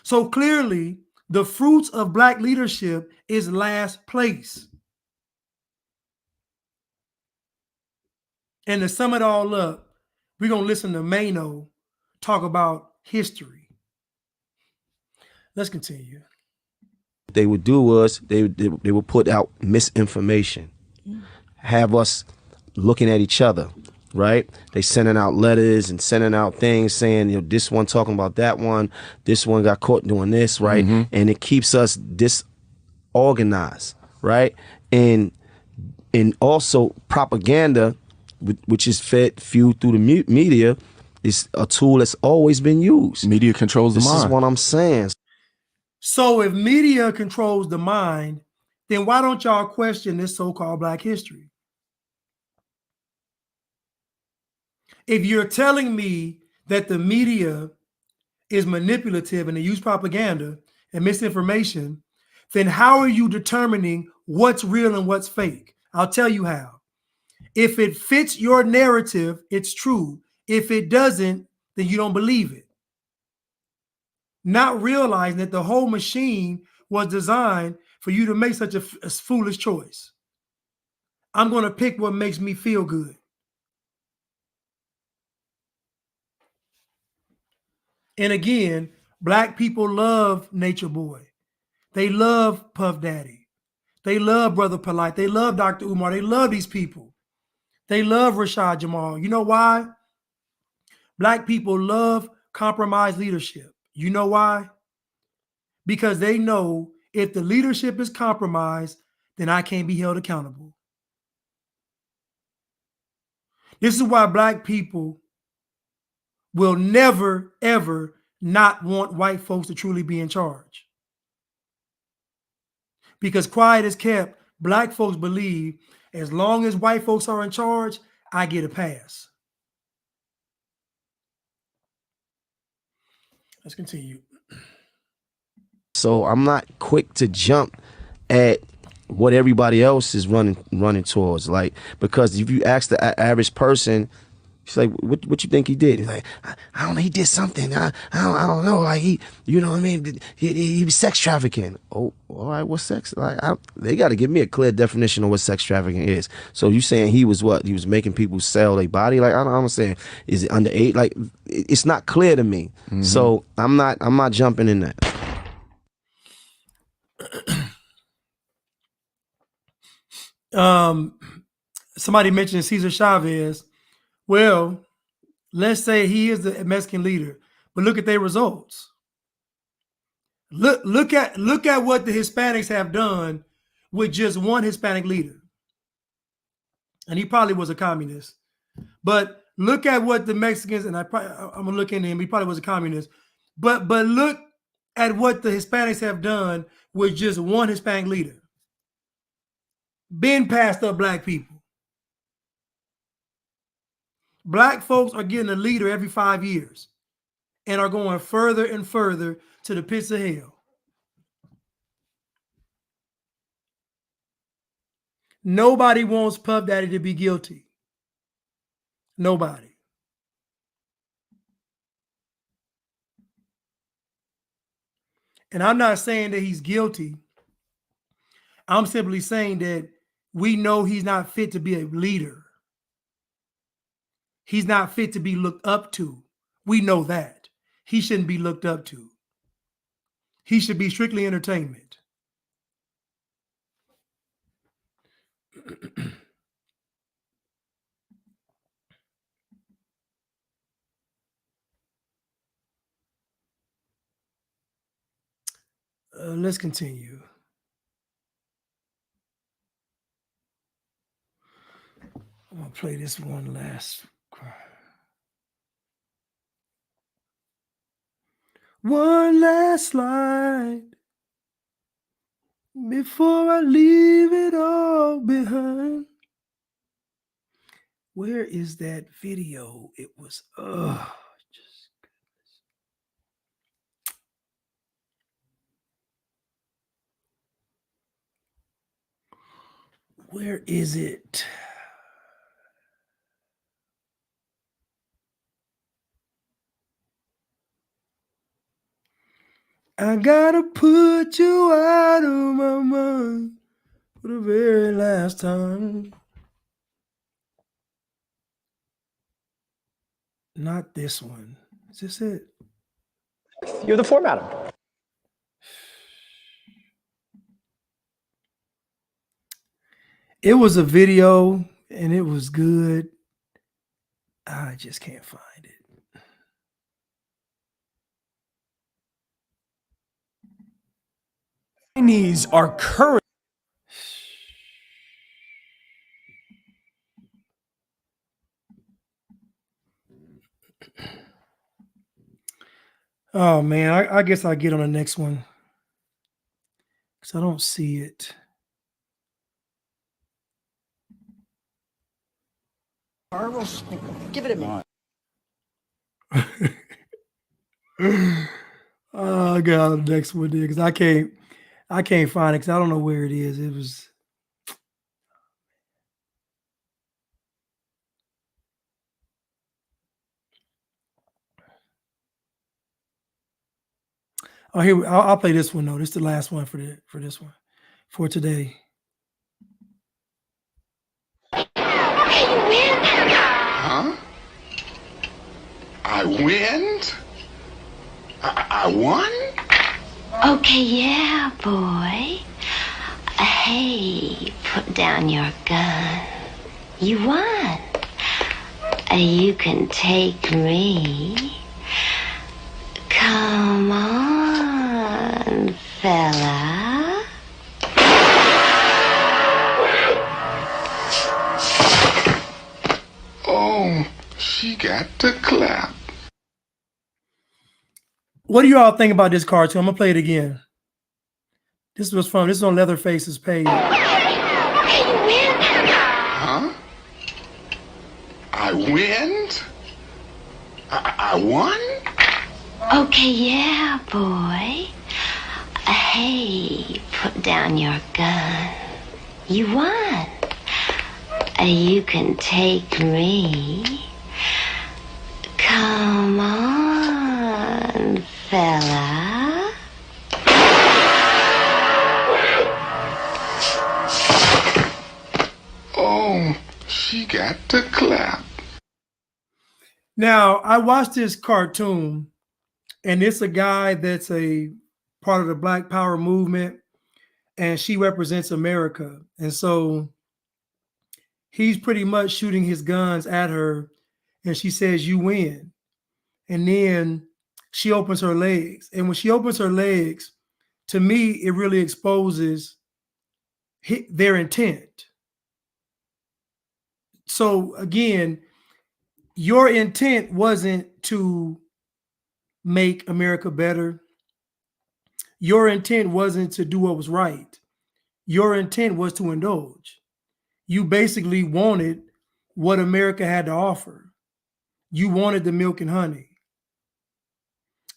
Speaker 1: So clearly, the fruits of black leadership is last place. And to sum it all up, we're going to listen to Mano talk about history. Let's continue.
Speaker 21: What they would do was they would put out misinformation, have us looking at each other, right? They sending out letters and sending out things saying, you know, this one talking about that one, this one got caught doing this, right? And it keeps us disorganized, right? And also propaganda, which is fueled through the media, is a tool that's always been used.
Speaker 3: Media controls the mind.
Speaker 21: This is what I'm saying.
Speaker 1: So if media controls the mind, then why don't y'all question this so-called black history? If you're telling me that the media is manipulative and they use propaganda and misinformation, then how are you determining what's real and what's fake? I'll tell you how. If it fits your narrative, it's true. If it doesn't, then you don't believe it. Not realizing that the whole machine was designed for you to make such a foolish choice. I'm going to pick what makes me feel good. And again, black people love Nature Boy. They love Puff Daddy. They love Brother Polite. They love Dr. Umar. They love these people. They love Rashad Jamal. You know why? Black people love compromised leadership. You know why? Because they know if the leadership is compromised, then I can't be held accountable. This is why black people will never, ever not want white folks to truly be in charge. Because quiet is kept, black folks believe as long as white folks are in charge, I get a pass. Let's continue.
Speaker 21: So I'm not quick to jump at what everybody else is running towards, like, because if you ask the average person, she's like, what you think he did? He's like, I don't know, he did something. I don't know, like he, you know what I mean? He was sex trafficking. Oh, all right, what's sex? Like, they got to give me a clear definition of what sex trafficking is. So you saying he was what? He was making people sell their body? Like, I don't understand. Is it underage? Like, it's not clear to me. So I'm not jumping in that.
Speaker 1: Somebody mentioned Cesar Chavez. Well, let's say he is the Mexican leader, but look at their results. Look at what the Hispanics have done with just one Hispanic leader. And he probably was a communist. But look at what the Mexicans, and I'm gonna look into him, he probably was a communist. But look at what the Hispanics have done with just one Hispanic leader. Been passed up black people. Black folks are getting a leader every 5 years and are going further and further to the pits of hell. Nobody wants Puff Daddy to be guilty. Nobody. And I'm not saying that he's guilty. I'm simply saying that we know he's not fit to be a leader. He's not fit to be looked up to. We know that. He shouldn't be looked up to. He should be strictly entertainment. Let's continue. I'm gonna play this one last. One last slide before I leave it all behind. Where is that video? It was just goodness. Where is it? I gotta put you out of my mind for the very last time. Not this one. Is this it?
Speaker 3: You're the formatter.
Speaker 1: It was a video and it was good. I just can't find it.
Speaker 3: Chinese are current.
Speaker 1: Oh man, I guess I'll get on the next one because I don't see it.
Speaker 3: Give it a minute.
Speaker 1: Oh, I got on the next one there because I can't find it because I don't know where it is. It was. Oh, here I'll play this one though. This is the last one for this one for today.
Speaker 8: Huh? I win? I won?
Speaker 4: Okay, yeah, boy. Hey, put down your gun. You won. You can take me. Come on, fella.
Speaker 8: Oh, she got the clap.
Speaker 1: What do you all think about this cartoon? I'm gonna play it again. This was fun. This is on Leatherface's page.
Speaker 8: Huh? I win? I won?
Speaker 4: Okay, yeah, boy. Hey, put down your gun. You won. You can take me. Come on, fella.
Speaker 8: Oh, she got the clap.
Speaker 1: Now, I watched this cartoon, and it's a guy that's a part of the Black Power movement, and she represents America. And so he's pretty much shooting his guns at her, and she says, "You win." And then she opens her legs. And when she opens her legs, to me, it really exposes their intent. So again, your intent wasn't to make America better. Your intent wasn't to do what was right. Your intent was to indulge. You basically wanted what America had to offer. You wanted the milk and honey.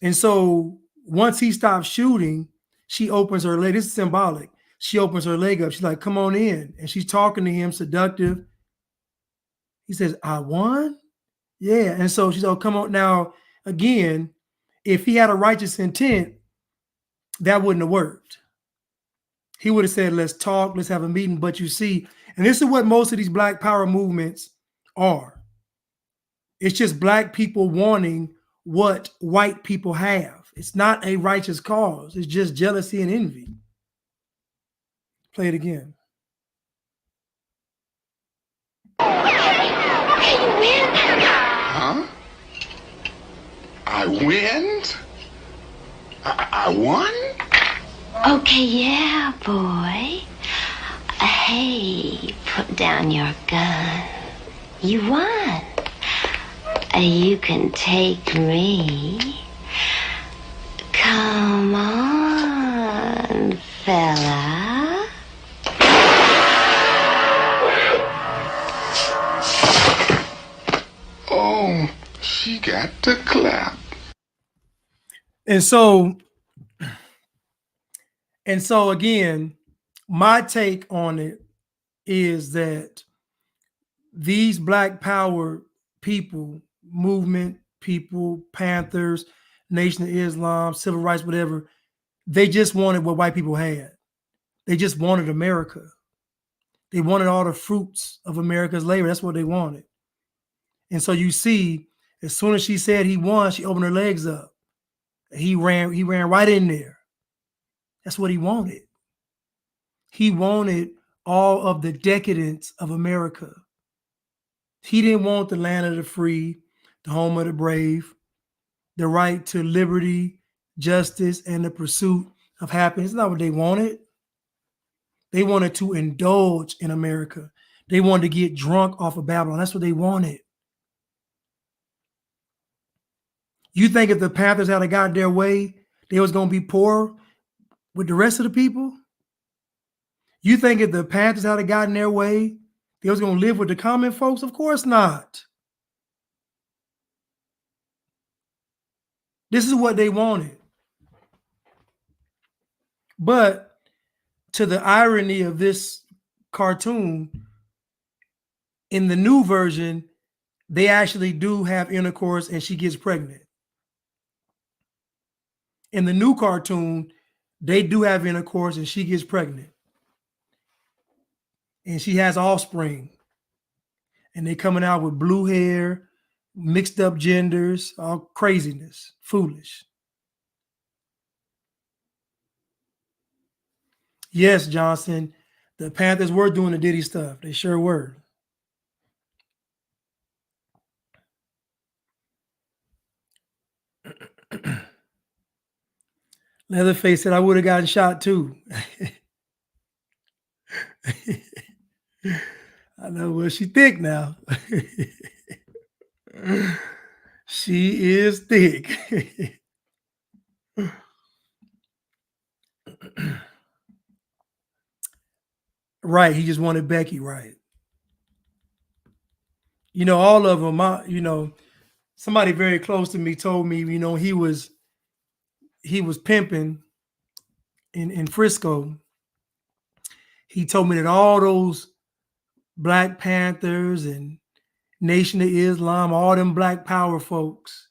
Speaker 1: And so once he stops shooting, she opens her leg. This is symbolic. She opens her leg up. She's like, "Come on in." And she's talking to him, seductive. He says, "I won?" Yeah. And so she's like, "Oh, come on." Now, again, if he had a righteous intent, that wouldn't have worked. He would have said, "Let's talk, let's have a meeting." But you see, and this is what most of these Black Power movements are. It's just Black people wanting what white people have. It's not a righteous cause. It's just jealousy and envy. Play it again.
Speaker 8: Huh? I win? I won?
Speaker 4: Okay, yeah, boy. Hey, put down your gun. you want? You can take me. Come on, fella.
Speaker 8: Oh, she got to clap.
Speaker 1: And so again, my take on it is that these Black Power people, movement people, Panthers, Nation of Islam, civil rights, whatever, they just wanted what white people had. They just wanted America. They wanted all the fruits of America's labor. That's what they wanted. And so you see, as soon as she said he won, she opened her legs up. He ran right in there. That's what he wanted. He wanted all of the decadence of America. He didn't want the land of the free, the home of the brave, the right to liberty, justice, and the pursuit of happiness. That's not what they wanted. They wanted to indulge in America. They wanted to get drunk off of Babylon. That's what they wanted. You think if the Panthers had got their way, they was going to be poor with the rest of the people? You think if the Panthers had gotten their way, they was going to live with the common folks? Of course not. This is what they wanted. But to the irony of this cartoon, in the new version, they actually do have intercourse and she gets pregnant. In the new cartoon, they do have intercourse and she gets pregnant. And she has offspring. And they coming out with blue hair, mixed up genders, all craziness, foolish. Yes, Johnson, the Panthers were doing the Diddy stuff. They sure were. Leatherface said, I would have gotten shot too. I know, well, she thick now. She is thick. Right, he just wanted Becky, right. You know, all of them, somebody very close to me told me, he was pimping in Frisco. He told me that all those Black Panthers and Nation of Islam, all them Black Power folks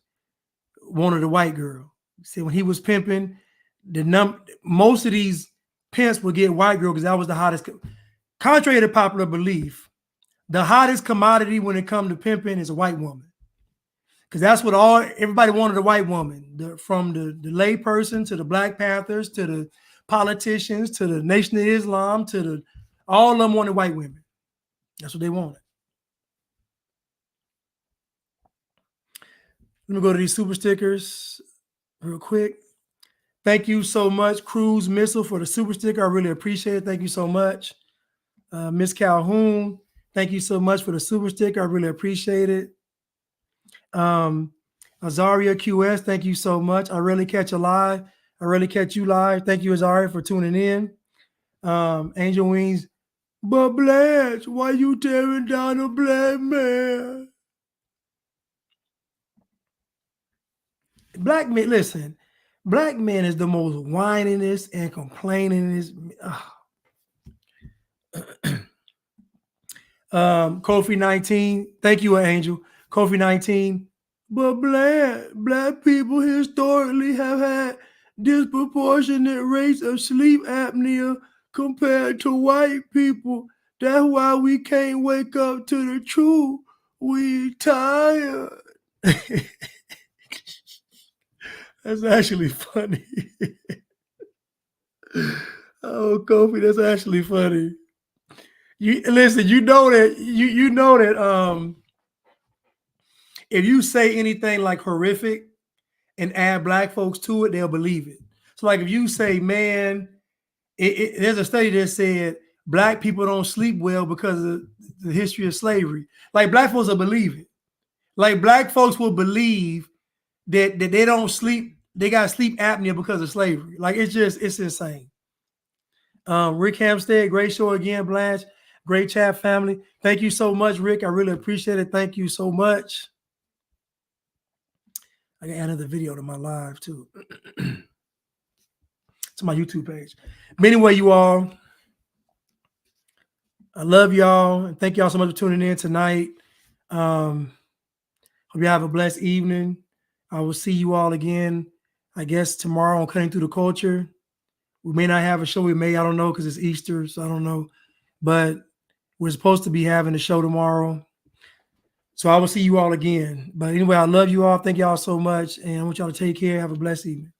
Speaker 1: wanted a white girl. See, when he was pimping, most of these pimps would get white girl because that was the hottest. Contrary to popular belief, the hottest commodity when it comes to pimping is a white woman. Because that's what everybody wanted, a white woman. From the lay person to the Black Panthers to the politicians to the Nation of Islam to all of them wanted white women. That's what they wanted. Let me go to these super stickers real quick. Thank you so much, Cruise Missile, for the super sticker. I really appreciate it. Thank you so much. Miss Calhoun, thank you so much for the super sticker. I really appreciate it. Azaria QS, thank you so much. I really catch you live. Thank you, Azaria, for tuning in. Angel Wings, but Blanche, why you tearing down a black man? Black men, listen, black men is the most whininest and complainingest. Kofi 19, thank you, Angel. Kofi 19, but black people historically have had disproportionate rates of sleep apnea compared to white people. That's why we can't wake up to the truth. We tired. That's actually funny. Oh, Kofi, that's actually funny. You listen, you know that if you say anything like horrific and add black folks to it, they'll believe it. So like if you say, man, there's a study that said black people don't sleep well because of the history of slavery. Like black folks will believe it. Like black folks will believe that they don't sleep, they got sleep apnea because of slavery. Like it's insane. Rick Hampstead, great show again, Blanche. Great chat, family. Thank you so much, Rick. I really appreciate it. Thank you so much. I can add another video to my live too. To my YouTube page. But anyway, you all, I love y'all and thank y'all so much for tuning in tonight. Hope you have a blessed evening. I will see you all again, I guess, tomorrow on Cutting Through the Culture. We may not have a show. We may, I don't know, because it's Easter, so I don't know. But we're supposed to be having a show tomorrow. So I will see you all again. But anyway, I love you all. Thank y'all so much. And I want y'all to take care. Have a blessed evening.